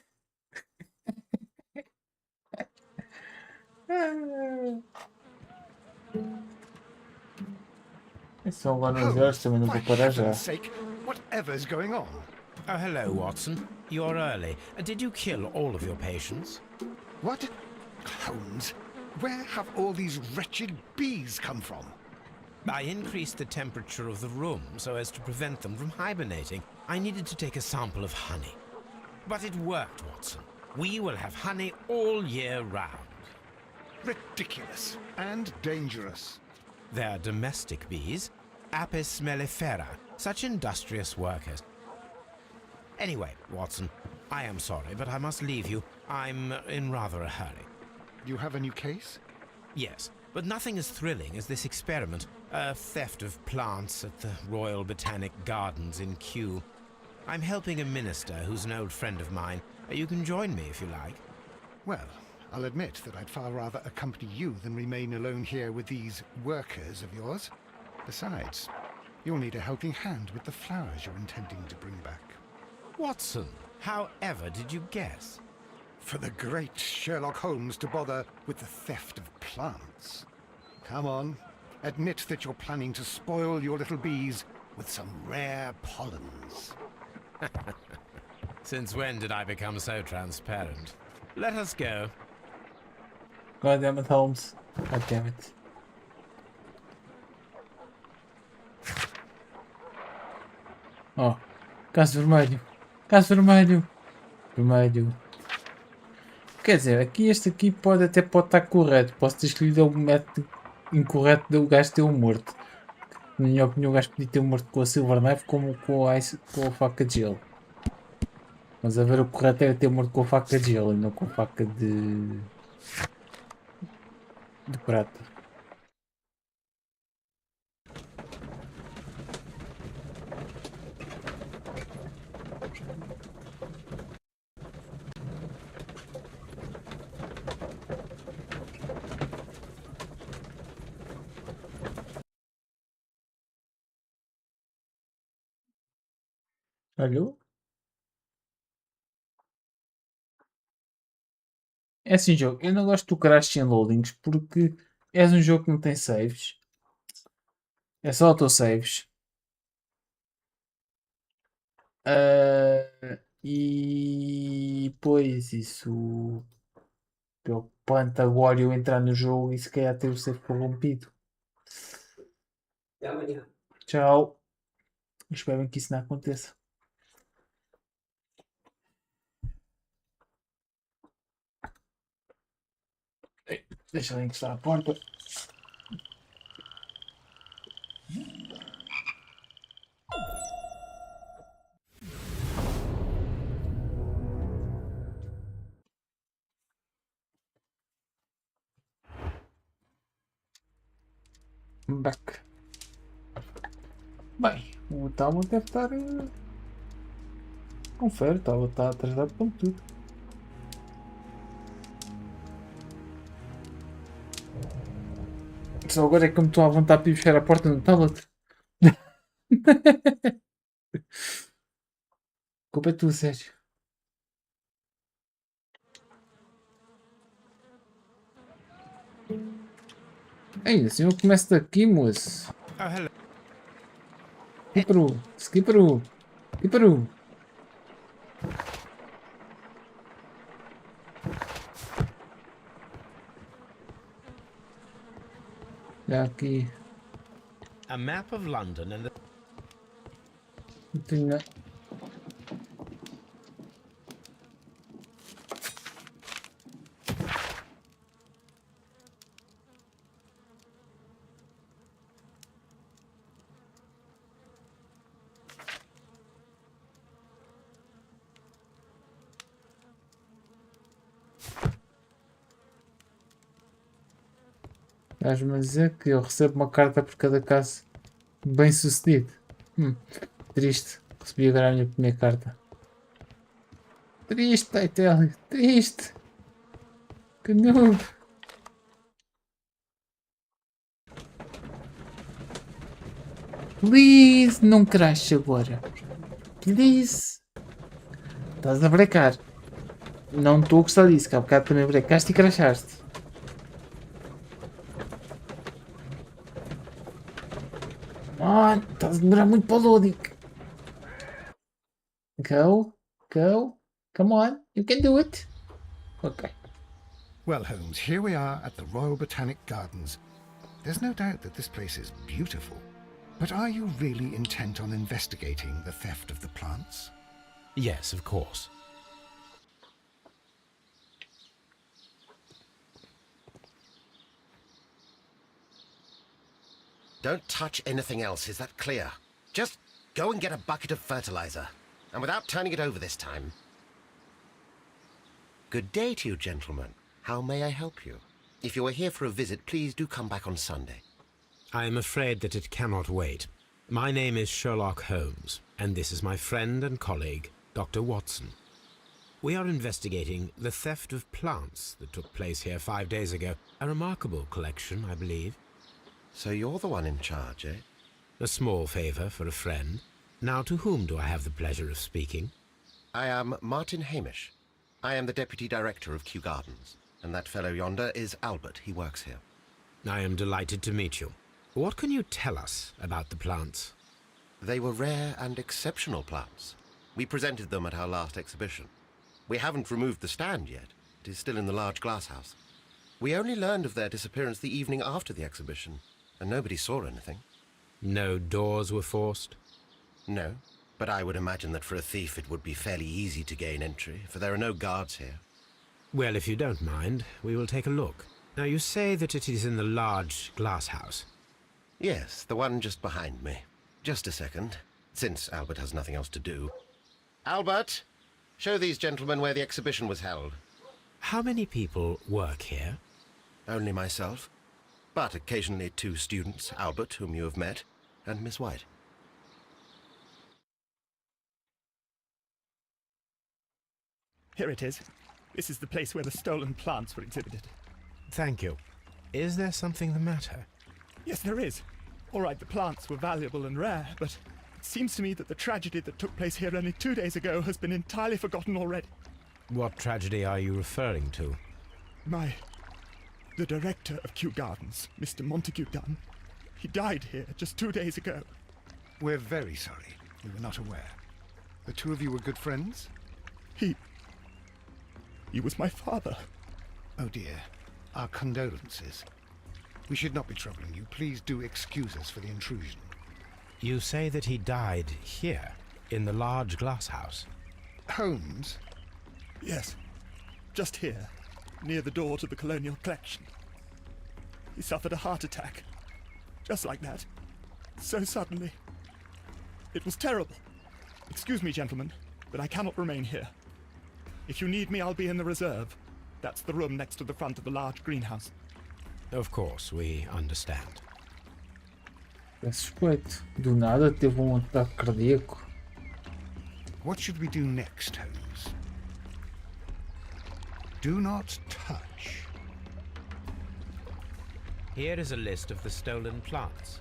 São agora 11 horas, também não vou parar já. Sake, whatever's going on? Oh, hello, Watson. You're early. Did you kill all of your patients? What? Holmes, where have all these wretched bees come from? I increased the temperature of the room so as to prevent them from hibernating. I needed to take a sample of honey. But it worked, Watson. We will have honey all year round. Ridiculous and dangerous. They're domestic bees, Apis mellifera, such industrious workers. Anyway, Watson, I am sorry, but I must leave you. I'm in rather a hurry. You have a new case? Yes, but nothing as thrilling as this experiment. A theft of plants at the Royal Botanic Gardens in Kew. I'm helping a minister who's an old friend of mine. You can join me if you like. Well, I'll admit that I'd far rather accompany you than remain alone here with these workers of yours. Besides, you'll need a helping hand with the flowers you're intending to bring back. Watson, however did you guess? For the great Sherlock Holmes to bother with the theft of plants. Come on, admit that you're planning to spoil your little bees with some rare pollens. Since when did I become so transparent? Let us go. God damn it, Holmes. God damn it. Oh, caso vermelho. Caso vermelho. Vermelho. Quer dizer, aqui este aqui pode estar correto. Posso ter escolhido o método incorreto do gajo ter o morto. Na minha opinião, o gajo podia ter morto com a Silver Knife como com com a faca de gelo. Mas a ver, o correto era ter morto com a faca de gelo e não com a faca de prata. Olha. É assim, jogo. Eu não gosto do crash em loadings porque és um jogo que não tem saves. É só autosaves. E pois isso preocupante agora eu entrar no jogo e se calhar ter o save corrompido. Até amanhã. Tchau. Espero bem que isso não aconteça. Deixa eu encostar a porta. Back. Bem, o Talmud deve estar. Confere, está atrasado com tudo. Só agora é que me estou à vontade de ir fechar a porta no tablet. Culpa é tua, Sérgio. Ainda assim eu começo daqui, moço. Oh, hello. Skipperu, skipperu, skipperu. Já aqui. A map of London and the... Não tenho nada. Estás-me a dizer que eu recebo uma carta por cada caso bem sucedido. Triste. Recebi agora a minha primeira carta. Triste, Taitel. Triste. Que noob. Please, não crash agora. Please. Estás a brecar. Não estou a gostar disso, que há bocado também brecaste e crashaste. Ah, estás a demorar muito para o loading. Go, go, come on, you can do it. Okay. Well, Holmes, here we are at the Royal Botanic Gardens. There's no doubt that this place is beautiful. But are you really intent on investigating the theft of the plants? Yes, of course. Don't touch anything else, is that clear? Just go and get a bucket of fertilizer. And without turning it over this time. Good day to you, gentlemen. How may I help you? If you are here for a visit, please do come back on Sunday. I am afraid that it cannot wait. My name is Sherlock Holmes, and this is my friend and colleague, Dr. Watson. We are investigating the theft of plants that took place here 5 days ago. A remarkable collection, I believe. So you're the one in charge, eh? A small favour for a friend. Now, to whom do I have the pleasure of speaking? I am Martin Hamish. I am the Deputy Director of Kew Gardens. And that fellow yonder is Albert. He works here. I am delighted to meet you. What can you tell us about the plants? They were rare and exceptional plants. We presented them at our last exhibition. We haven't removed the stand yet. It is still in the large glass house. We only learned of their disappearance the evening after the exhibition, and nobody saw anything. No doors were forced? No, but I would imagine that for a thief it would be fairly easy to gain entry, for there are no guards here. Well, if you don't mind, we will take a look. Now, you say that it is in the large glass house. Yes, the one just behind me. Just a second, since Albert has nothing else to do. Albert, show these gentlemen where the exhibition was held. How many people work here? Only myself, but occasionally 2 students, Albert, whom you have met, and Miss White. Here it is. This is the place where the stolen plants were exhibited. Thank you. Is there something the matter? Yes, there is. All right, the plants were valuable and rare, but it seems to me that the tragedy that took place here only 2 days ago has been entirely forgotten already. What tragedy are you referring to? The director of Kew Gardens, Mr. Montague Dunn, he died here just 2 days ago. We're very sorry. We were not aware. The 2 of you were good friends? He was my father. Oh dear. Our condolences. We should not be troubling you. Please do excuse us for the intrusion. You say that he died here, in the large glass house? Holmes? Yes, just here, near the door to the colonial collection. He suffered a heart attack, just like that, so suddenly. It was terrible. Excuse me, gentlemen, but I cannot remain here. If you need me, I'll be in the reserve. That's the room next to the front of the large greenhouse. Of course, we understand. É suspeito. Do nada teve ataque cardíaco. What should we do next, Holmes? Do not touch. Here is a list of the stolen plants.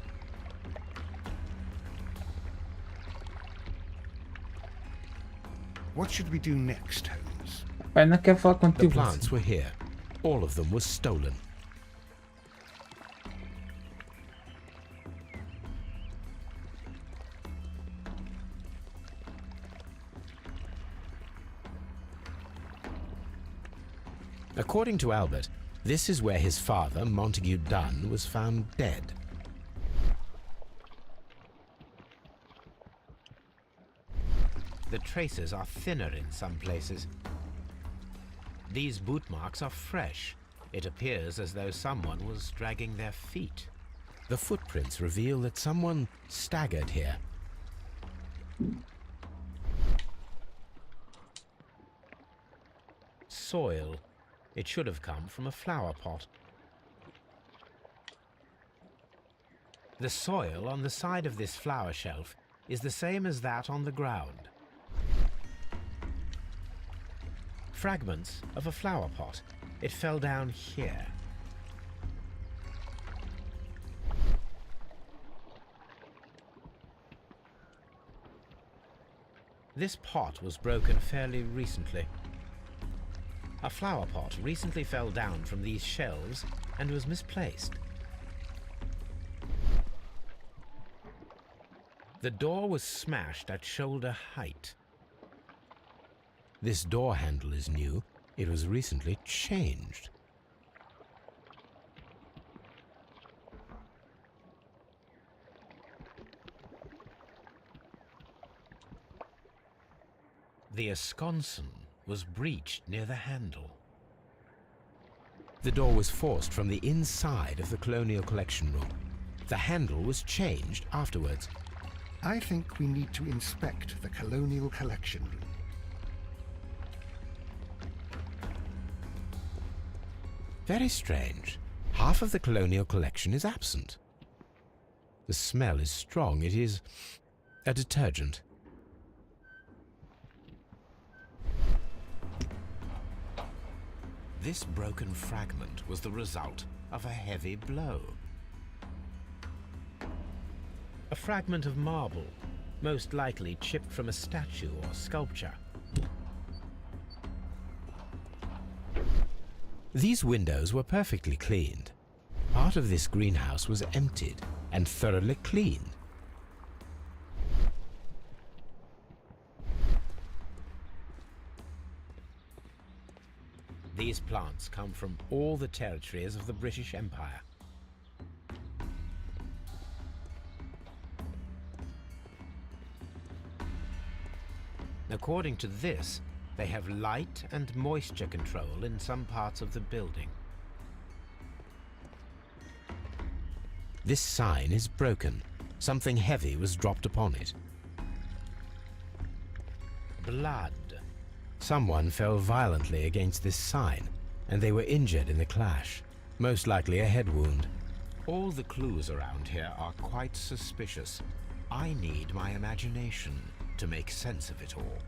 What should we do next, Holmes? Pai, não quer falar The contigo. plants were here. All of them were stolen. According to Albert, this is where his father, Montague Dunn, was found dead. The traces are thinner in some places. These boot marks are fresh. It appears as though someone was dragging their feet. The footprints reveal that someone staggered here. Soil. It should have come from a flower pot. The soil on the side of this flower shelf is the same as that on the ground. Fragments of a flower pot. It fell down here. This pot was broken fairly recently. A flower pot recently fell down from these shelves and was misplaced. The door was smashed at shoulder height. This door handle is new. It was recently changed. The esconsson was breached near the handle. The door was forced from the inside of the Colonial Collection room. The handle was changed afterwards. I think we need to inspect the Colonial Collection room. Very strange. Half of the Colonial Collection is absent. The smell is strong. It is a detergent. This broken fragment was the result of a heavy blow. A fragment of marble, most likely chipped from a statue or sculpture. These windows were perfectly cleaned. Part of this greenhouse was emptied and thoroughly cleaned. These plants come from all the territories of the British Empire. According to this, they have light and moisture control in some parts of the building. This sign is broken. Something heavy was dropped upon it. Blood. Someone fell violently against this sign, and they were injured in the clash, most likely a head wound. All the clues around here are quite suspicious. I need my imagination to make sense of it all.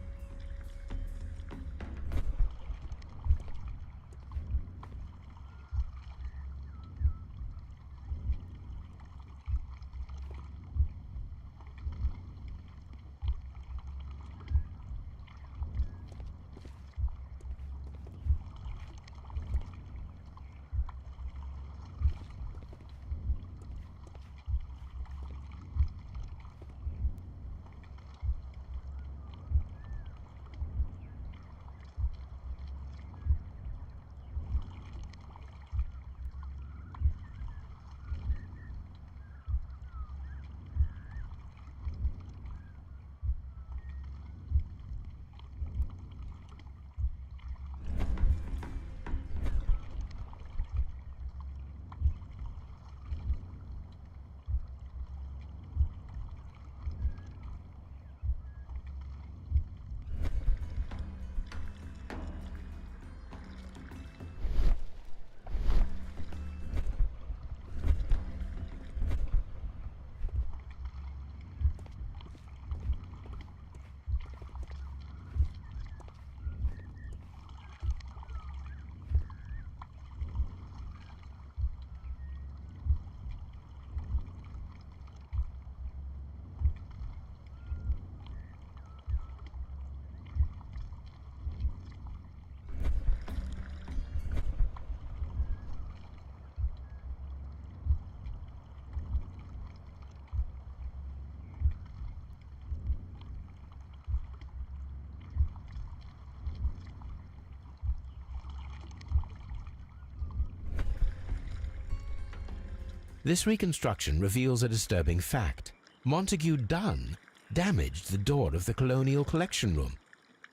This reconstruction reveals a disturbing fact. Montague Dunn damaged the door of the Colonial Collection Room.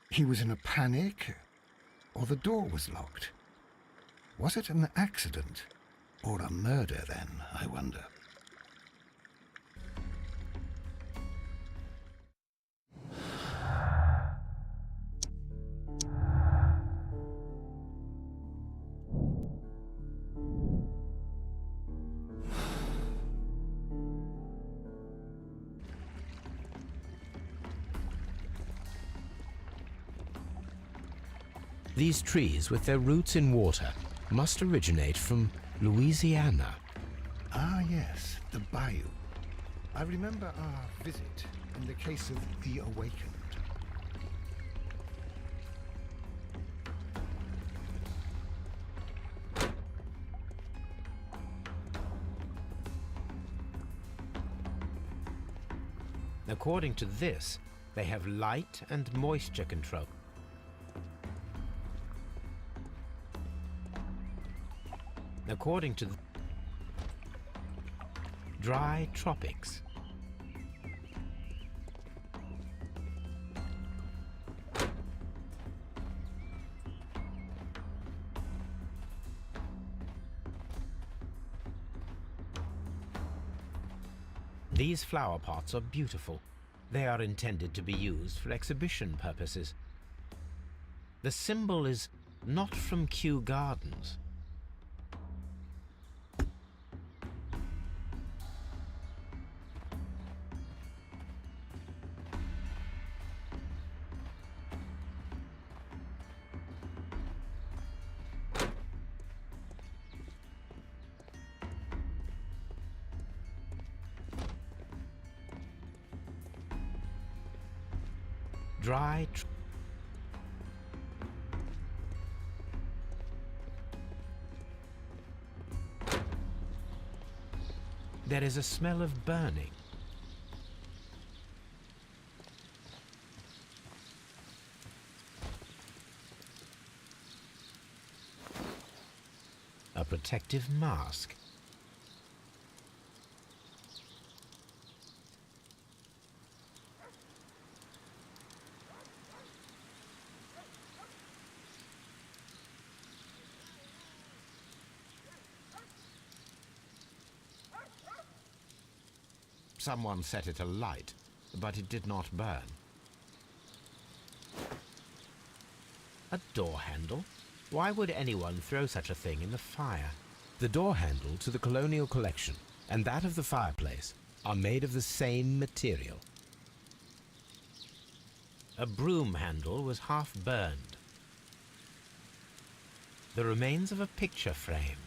He was in a panic, or the door was locked? Was it an accident, or a murder then, I wonder? These trees, with their roots in water, must originate from Louisiana. Ah, yes, the bayou. I remember our visit in the case of the Awakened. According to this, they have light and moisture control. According to dry tropics. These flower pots are beautiful. They are intended to be used for exhibition purposes. The symbol is not from Kew Gardens. Dry there is a smell of burning. A protective mask. Someone set it alight, but it did not burn. A door handle? Why would anyone throw such a thing in the fire? The door handle to the Colonial Collection and that of the fireplace are made of the same material. A broom handle was half burned. The remains of a picture frame.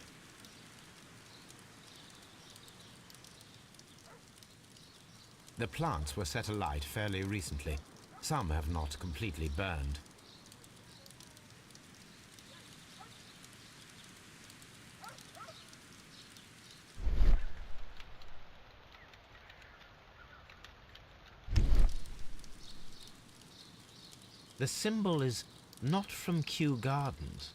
The plants were set alight fairly recently. Some have not completely burned. The symbol is not from Kew Gardens.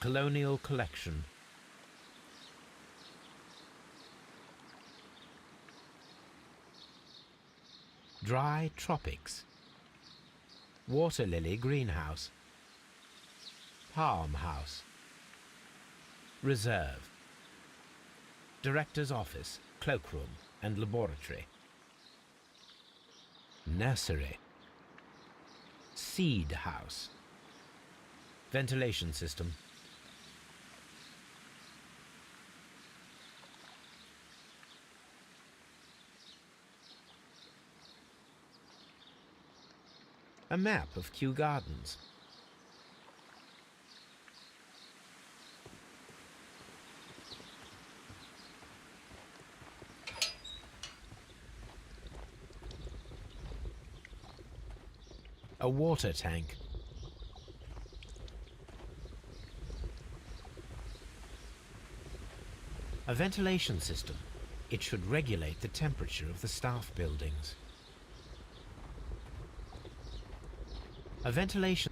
Colonial Collection. Dry Tropics. Water Lily Greenhouse. Palm House. Reserve. Director's Office, Cloakroom and Laboratory. Nursery. Seed House. Ventilation System. A map of Kew Gardens. A water tank. A ventilation system. It should regulate the temperature of the staff buildings. A ventilation.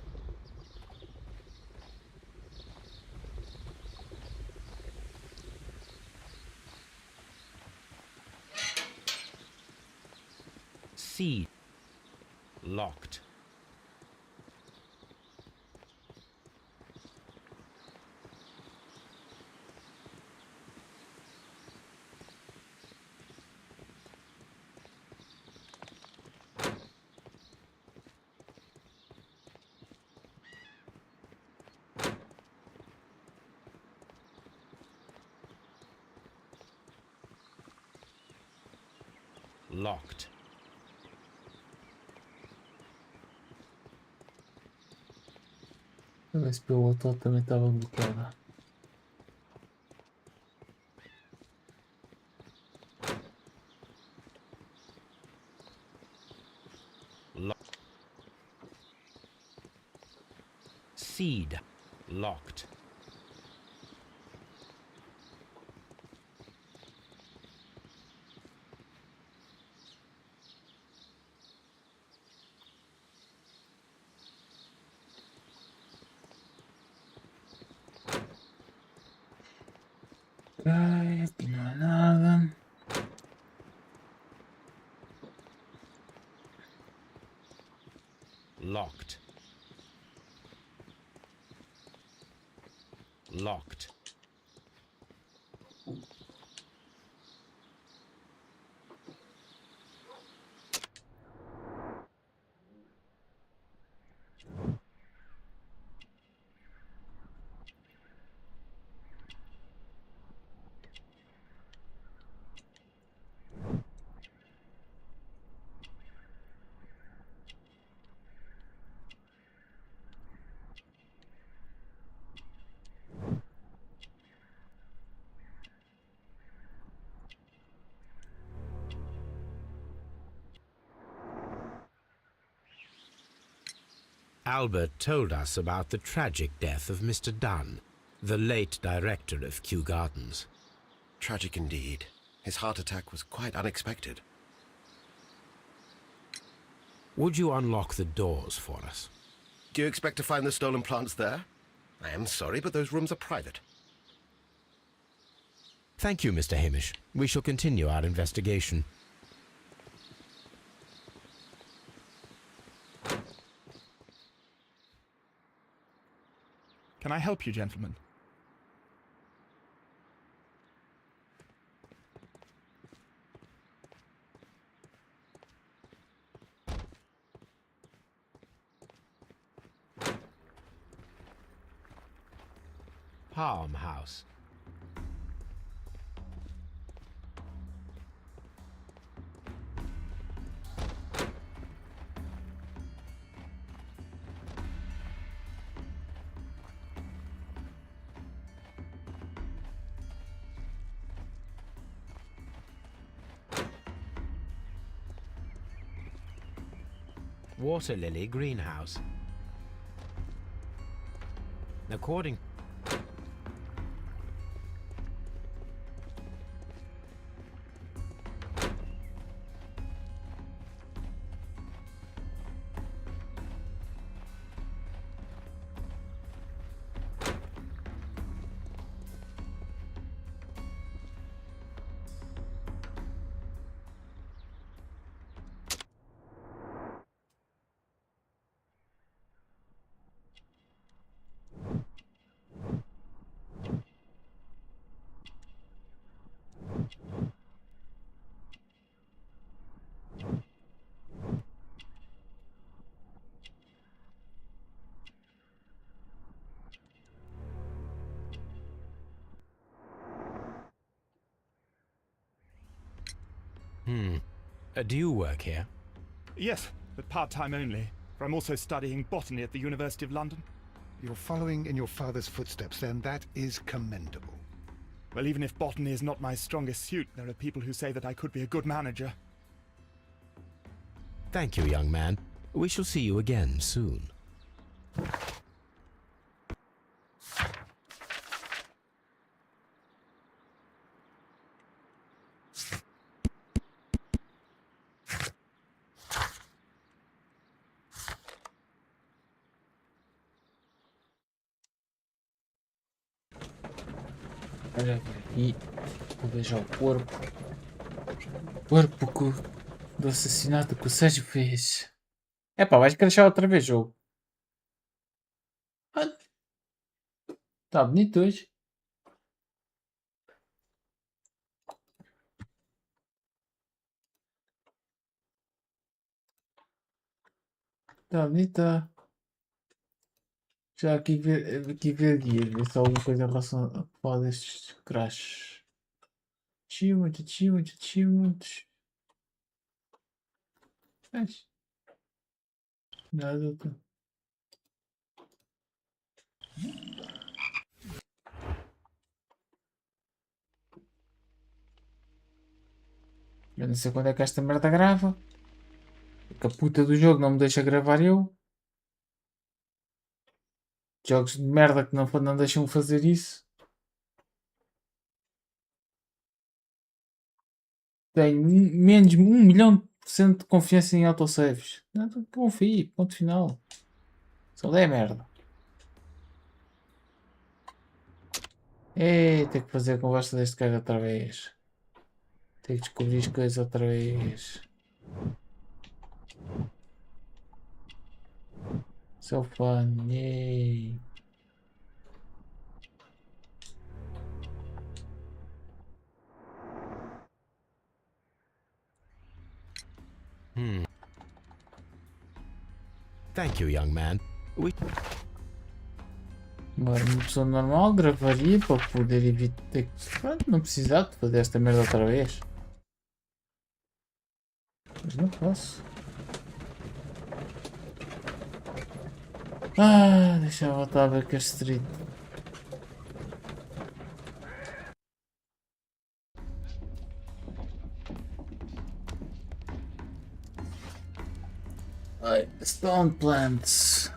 Seed. Locked. Locked. Deixa eu ver se pelo outro lado também estava bloqueada. Seed. Locked. Aqui não há nada. Locked. Locked. Albert told us about the tragic death of Mr. Dunn, the late director of Kew Gardens. Tragic indeed. His heart attack was quite unexpected. Would you unlock the doors for us? Do you expect to find the stolen plants there? I am sorry, but those rooms are private. Thank you, Mr. Hamish. We shall continue our investigation. Can I help you, gentlemen? Palm House. Water Lily Greenhouse. According do you work here? Yes, but part-time only. For I'm also studying botany at the University of London. You're following in your father's footsteps, then. That is commendable. Well, even if botany is not my strongest suit, there are people who say that I could be a good manager. Thank you, young man. We shall see you again soon. Olha aqui, vou beijar o corpo. Corpo do assassinato que o Sérgio fez. É pá, vais crashar outra vez, jogo. Está bonito hoje. Está bonita. Já aqui ver guias, ver se há alguma coisa em relação a falar destes crashes. Achievements. Mas, nada outro. Eu não sei quando é que esta merda grava. Porque a puta do jogo não me deixa gravar eu. Jogos de merda que não deixam fazer isso. Tenho menos de 1.000.000% de confiança em autosaves. Não confio, ponto final. Só é merda. Ei, tenho que fazer a conversa deste cara outra vez. Tenho que descobrir as coisas outra vez. So fun, yay. Thank you, young man. Uma pessoa normal gravaria para poder evitar que... Pronto, não precisar de fazer esta merda outra vez. Mas não posso. Deixa eu voltar a ver que é street. Stone plants.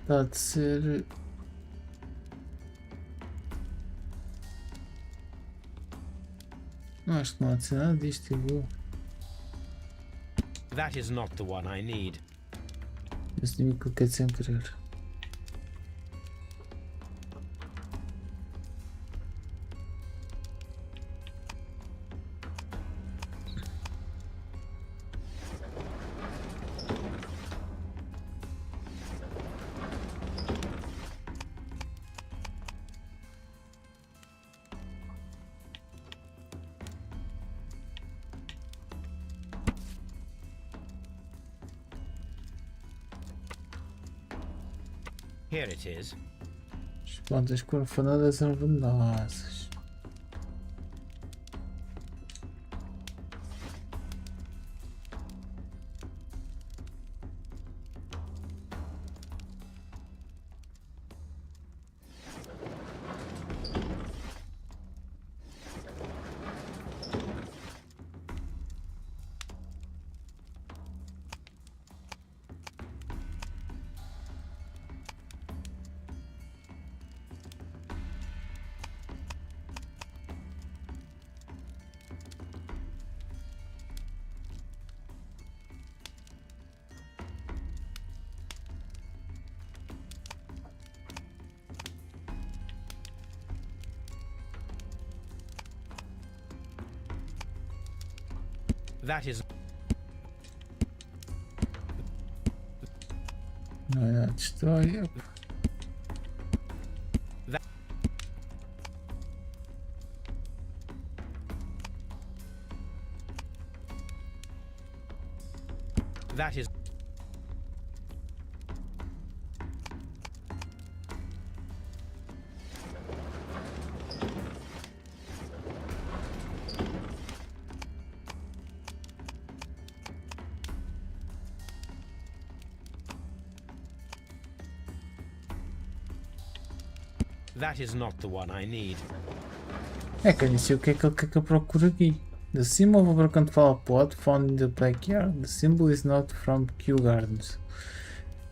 Está de ser... Não, acho que não há de ser nada disto, eu vou... That is not the one I need. Esse de mim cliquei sem querer. Here it is. As plantas corfanadas são venenosas. That is... Não é nada de história. That is... That is not the one I need. É que eu nem sei o que é que eu procuro aqui. The symbol of a broken flower pot found in the backyard. The symbol is not from Kew Gardens.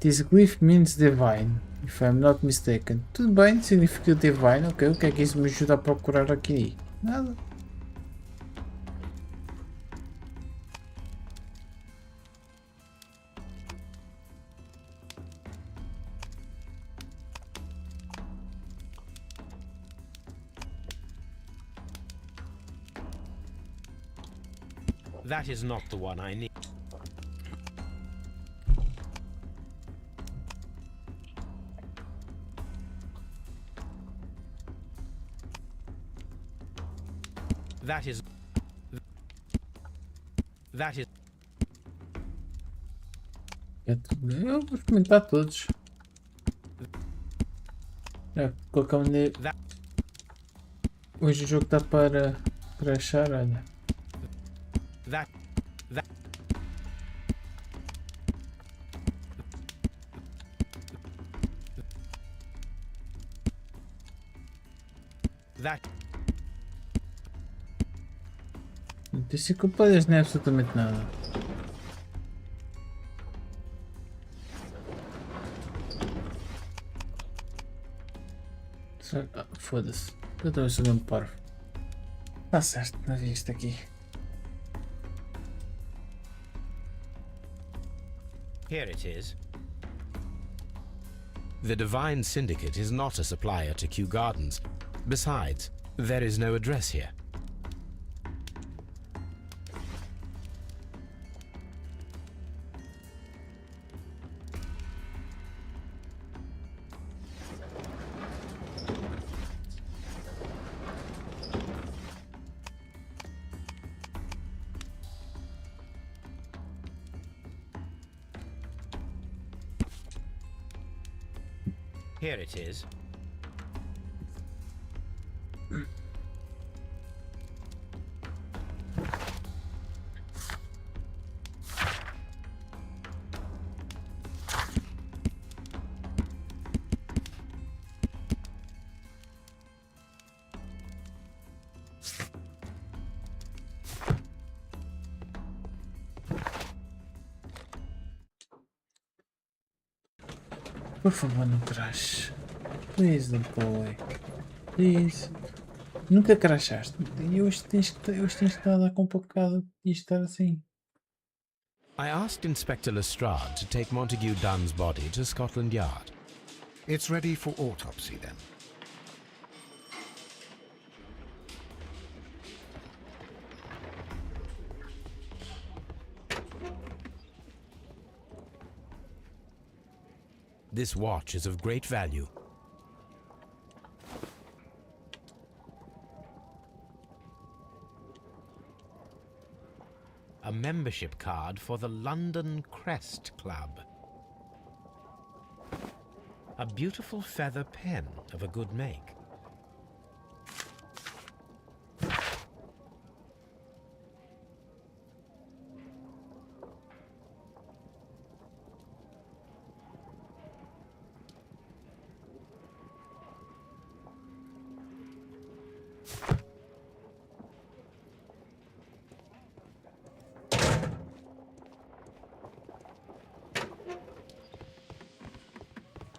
This glyph means divine, if I'm not mistaken. Tudo bem, significa divine, ok. O que é que isso me ajuda a procurar aqui? Nada. That is not the one I need. That is... That is... Eu vou experimentar todos. É, qualquer maneira. Hoje o jogo está para achar, olha. That Enciclopédias não é absolutamente nada. Foda-se. Eu também sou mesmo parvo. Está certo, não havia isto aqui. Here it is. The Divine Syndicate is not a supplier to Kew Gardens. Besides, there is no address here. Here it is. Por favor, não crash. Please don't go away. Please. Nunca crashaste. E hoje tens que estar a dar com um bocado de estar assim. I asked Inspector Lestrade to take Montague Dunn's body to Scotland Yard. It's ready for autopsy, then. This watch is of great value. A membership card for the London Crest Club. A beautiful feather pen of a good make.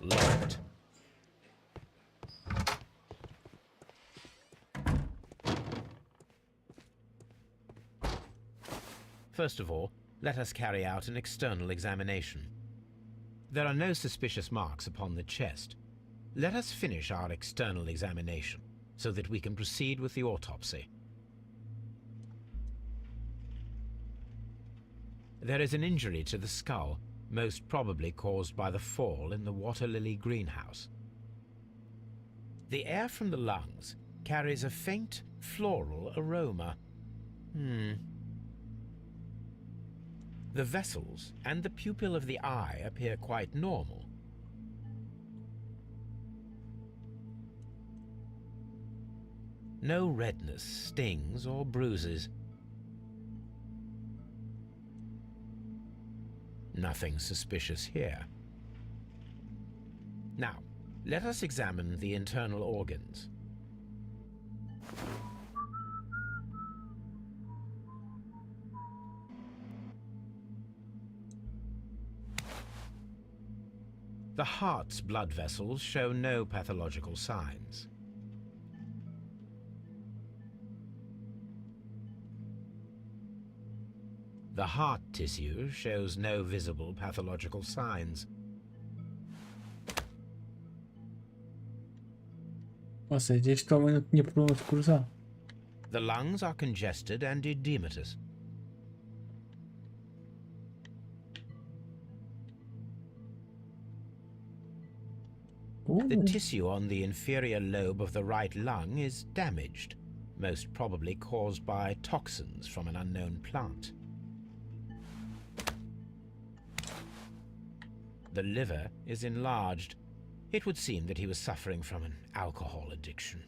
Locked. First of all, let us carry out an external examination. There are no suspicious marks upon the chest. Let us finish our external examination so that we can proceed with the autopsy. There is an injury to the skull, most probably caused by the fall in the water lily greenhouse. The air from the lungs carries a faint floral aroma. The vessels and the pupil of the eye appear quite normal. No redness, stings, or bruises. Nothing suspicious here. Now, let us examine the internal organs. The heart's blood vessels show no pathological signs. The heart tissue shows no visible pathological signs. Ou seja, este homem não tinha problema de coração. The lungs are congested and edematous. The tissue on the inferior lobe of the right lung is damaged, most probably caused by toxins from an unknown plant. The liver is enlarged. It would seem that he was suffering from an alcohol addiction.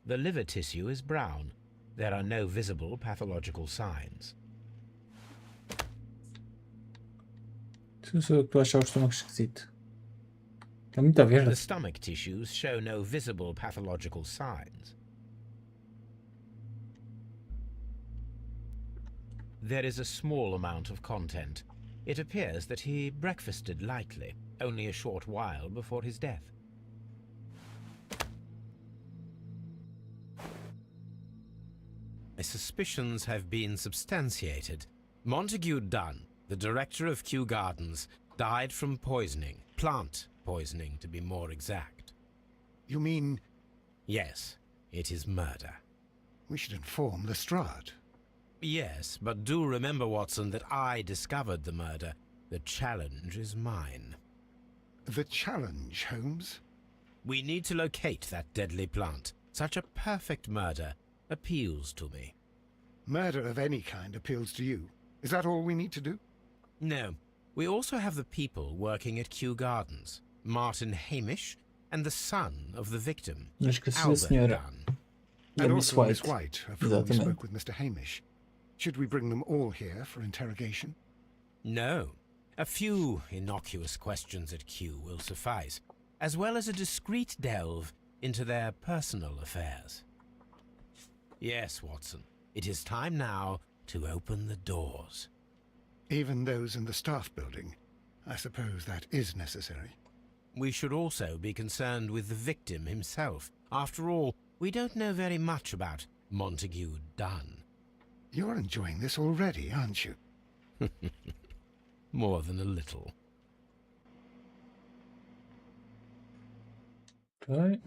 The liver tissue is brown. There are no visible pathological signs. Se sou eu que estou a achar o estômago esquisito. É muito verde. The stomach tissues show no visible pathological signs. There is a small amount of content. It appears that he breakfasted lightly, only a short while before his death. My suspicions have been substantiated. Montague Dunn, the director of Kew Gardens, died from poisoning. Plant poisoning, to be more exact. You mean... Yes, it is murder. We should inform Lestrade. Yes, but do remember, Watson, that I discovered the murder. The challenge is mine. The challenge, Holmes? We need to locate that deadly plant. Such a perfect murder appeals to me. Murder of any kind appeals to you. Is that all we need to do? No. We also have the people working at Kew Gardens. Martin Hamish and the son of the victim, Albert Dunn. And also Miss White, of whom we spoke with Mr. Hamish. Should we bring them all here for interrogation? No. A few innocuous questions at Kew will suffice, as well as a discreet delve into their personal affairs. Yes, Watson. It is time now to open the doors. Even those in the staff building? I suppose that is necessary. We should also be concerned with the victim himself. After all, we don't know very much about Montague Dunn. You're enjoying this already, aren't you? More than a little. Ok.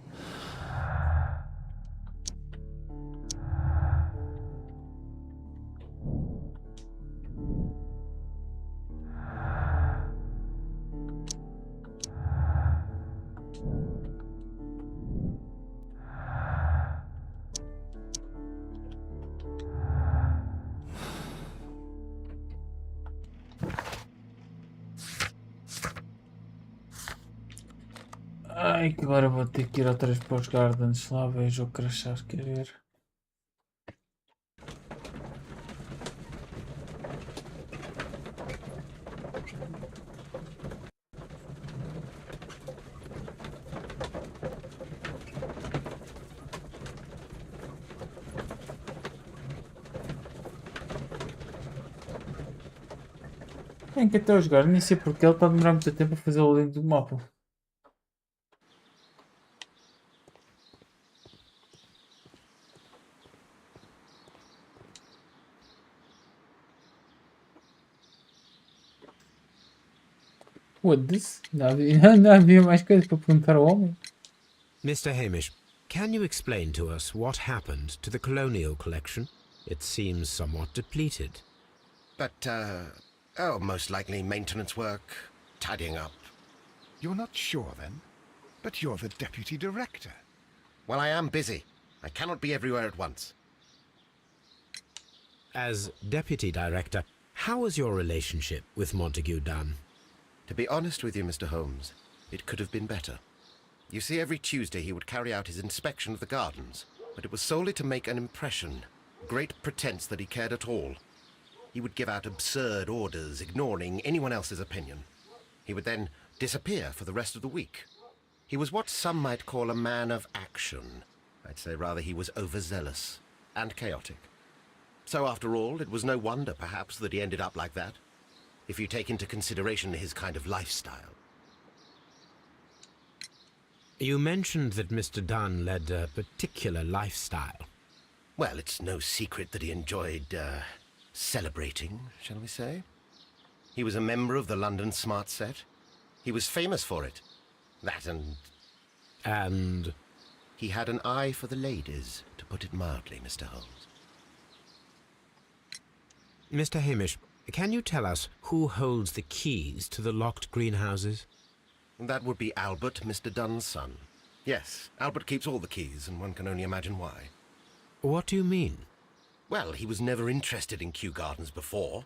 Ai, que agora vou ter que ir outra vez para os Gardens. Lá vejo o crachar, quer ver? Tem que até os Gardens, nem sei porque ele está a demorar muito tempo a fazer o link do mapa. Foda-se, ainda havia mais coisas para perguntar ao homem. Mr. Hamish, can you explain to us what happened to the colonial collection? It seems somewhat depleted. But, most likely maintenance work, tidying up. You're not sure, then? But you're the deputy director. Well, I am busy. I cannot be everywhere at once. As deputy director, how was your relationship with Montague Dunn? To be honest with you, Mr. Holmes, it could have been better. You see, every Tuesday he would carry out his inspection of the gardens, but it was solely to make an impression, great pretense that he cared at all. He would give out absurd orders, ignoring anyone else's opinion. He would then disappear for the rest of the week. He was what some might call a man of action. I'd say rather he was overzealous and chaotic. So after all, it was no wonder, perhaps, that he ended up like that, if you take into consideration his kind of lifestyle. You mentioned that Mr. Dunn led a particular lifestyle. Well, it's no secret that he enjoyed, celebrating, shall we say? He was a member of the London Smart Set. He was famous for it. That and... And? He had an eye for the ladies, to put it mildly, Mr. Holmes. Mr. Hamish, can you tell us who holds the keys to the locked greenhouses? That would be Albert, Mr. Dunn's son. Yes, Albert keeps all the keys, and one can only imagine why. What do you mean? Well, he was never interested in Kew Gardens before,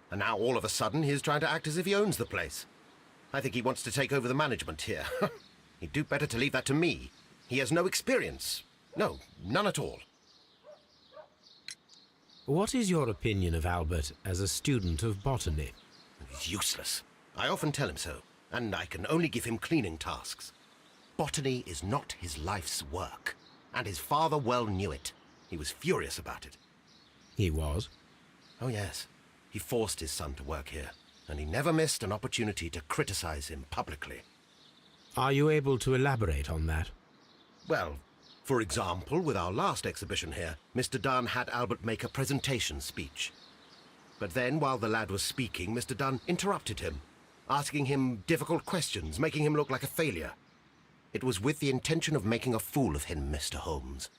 and now all of a sudden he's trying to act as if he owns the place. I think he wants to take over the management here. He'd do better to leave that to me. He has no experience. No, none at all. What is your opinion of Albert as a student of botany? He's useless. I often tell him so, and I can only give him cleaning tasks. Botany is not his life's work, and his father well knew it. He was furious about it. He was? Oh, yes. He forced his son to work here, and he never missed an opportunity to criticize him publicly. Are you able to elaborate on that? Well, for example, with our last exhibition here, Mr. Dunn had Albert make a presentation speech. But then, while the lad was speaking, Mr. Dunn interrupted him, asking him difficult questions, making him look like a failure. It was with the intention of making a fool of him, Mr. Holmes.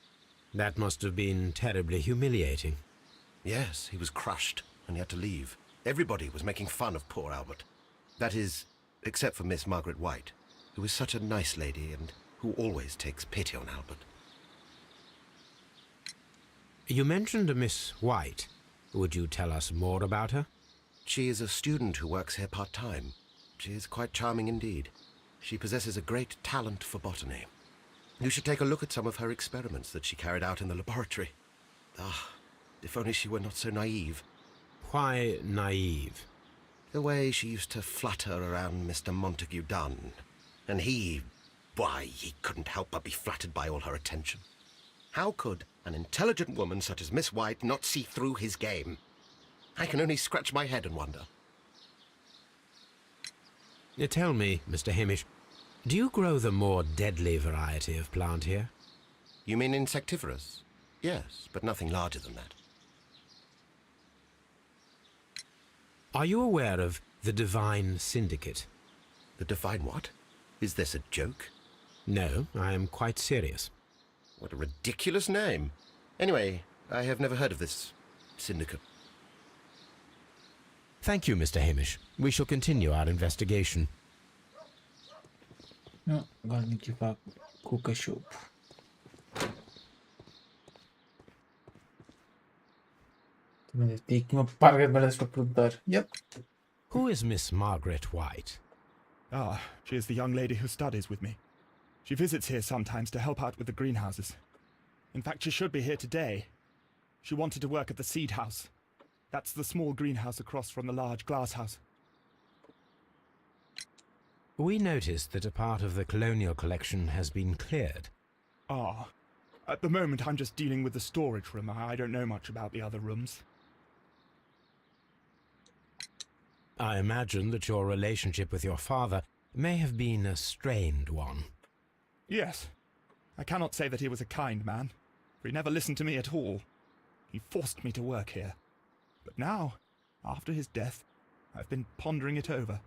That must have been terribly humiliating. Yes, he was crushed, and he had to leave. Everybody was making fun of poor Albert. That is, except for Miss Margaret White, who is such a nice lady and who always takes pity on Albert. You mentioned a Miss White. Would you tell us more about her? She is a student who works here part-time. She is quite charming indeed. She possesses a great talent for botany. You should take a look at some of her experiments that she carried out in the laboratory. Ah, if only she were not so naive. Why naive? The way she used to flutter around Mr. Montague Dunn. And he couldn't help but be flattered by all her attention. How could an intelligent woman such as Miss White not see through his game? I can only scratch my head and wonder. Tell me, Mr. Hamish, do you grow the more deadly variety of plant here? You mean insectivorous? Yes, but nothing larger than that. Are you aware of the Divine Syndicate? The Divine what? Is this a joke? No, I am quite serious. What a ridiculous name. Anyway, I have never heard of this syndicate. Thank you, Mr. Hamish. We shall continue our investigation. Não, agora tenho que ir para com o cachorro. Também tenho aqui uma parga de merdas para perguntar. Yep. Who is Miss Margaret White? Ah, she is the young lady who studies with me. She visits here sometimes to help out with the greenhouses. In fact, she should be here today. She wanted to work at the seed house. That's the small greenhouse across from the large glass house. We noticed that a part of the colonial collection has been cleared. Ah, at the moment I'm just dealing with the storage room. I don't know much about the other rooms. I imagine that your relationship with your father may have been a strained one. Yes. I cannot say that he was a kind man, for he never listened to me at all. He forced me to work here. But now, after his death, I've been pondering it over.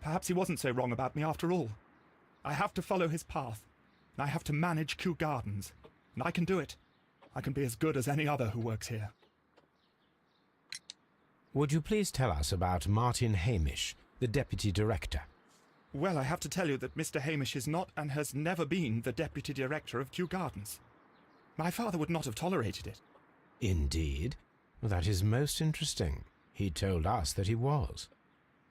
Perhaps he wasn't so wrong about me after all. I have to follow his path, and I have to manage Kew Gardens. And I can do it. I can be as good as any other who works here. Would you please tell us about Martin Hamish, the Deputy Director? Well, I have to tell you that Mr. Hamish is not and has never been the Deputy Director of Kew Gardens. My father would not have tolerated it. Indeed? That is most interesting. He told us that he was.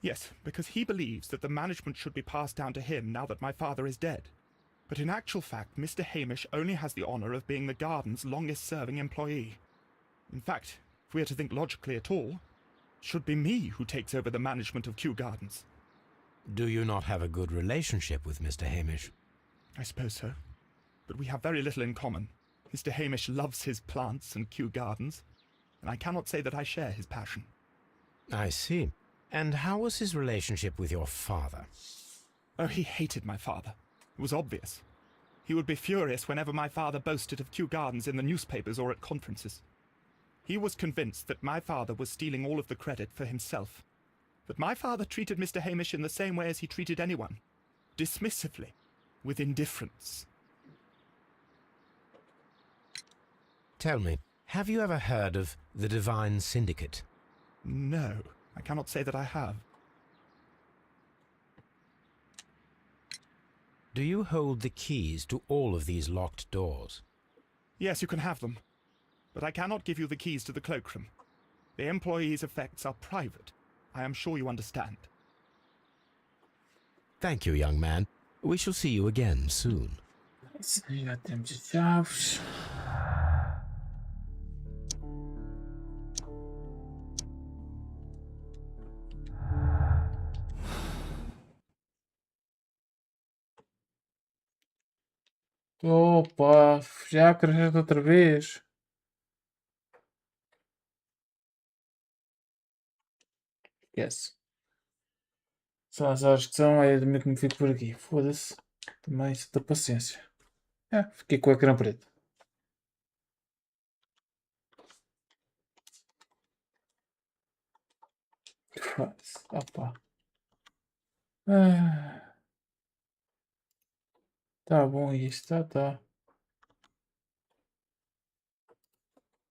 Yes, because he believes that the management should be passed down to him now that my father is dead. But in actual fact, Mr. Hamish only has the honour of being the garden's longest-serving employee. In fact, if we are to think logically at all, it should be me who takes over the management of Kew Gardens. Do you not have a good relationship with Mr. Hamish? I suppose so. But we have very little in common. Mr. Hamish loves his plants and Kew Gardens, and I cannot say that I share his passion. I see. And how was his relationship with your father? Oh, he hated my father. It was obvious. He would be furious whenever my father boasted of Kew Gardens in the newspapers or at conferences. He was convinced that my father was stealing all of the credit for himself. But my father treated Mr. Hamish in the same way as he treated anyone. Dismissively. With indifference. Tell me, have you ever heard of the Divine Syndicate? No, I cannot say that I have. Do you hold the keys to all of these locked doors? Yes, you can have them. But I cannot give you the keys to the cloakroom. The employees' effects are private. I am sure you understand. Thank you, young man. We shall see you again soon. Já temos as chaves. Opa, já cresceste outra vez. Esquece. São as horas que são, é também que me fico por aqui. Foda-se. Também, se tem paciência. Fiquei com o ecrã preto. Foda-se. Opa. Tá bom isto, tá.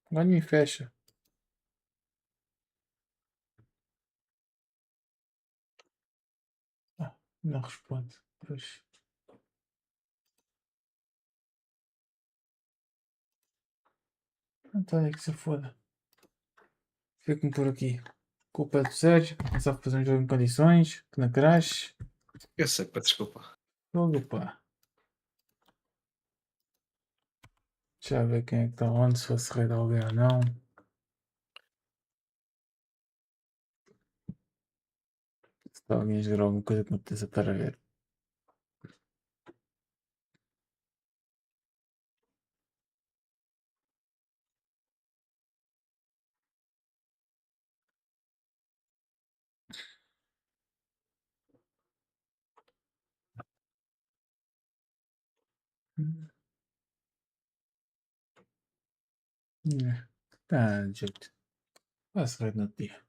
Agora me fecha. Não responde. Pois. Então é que se foda. Fico-me por aqui. Culpa do Sérgio. Começar a fazer um jogo em condições. Que não crash. Eu sei, pá, desculpa. Jogo, pá. Deixa eu ver quem é que está onde. Se fosse rei de alguém ou não. Se está alguém a jogar alguma coisa que não precisa estar a ver. Tá de jeito. Vai-se no outro dia.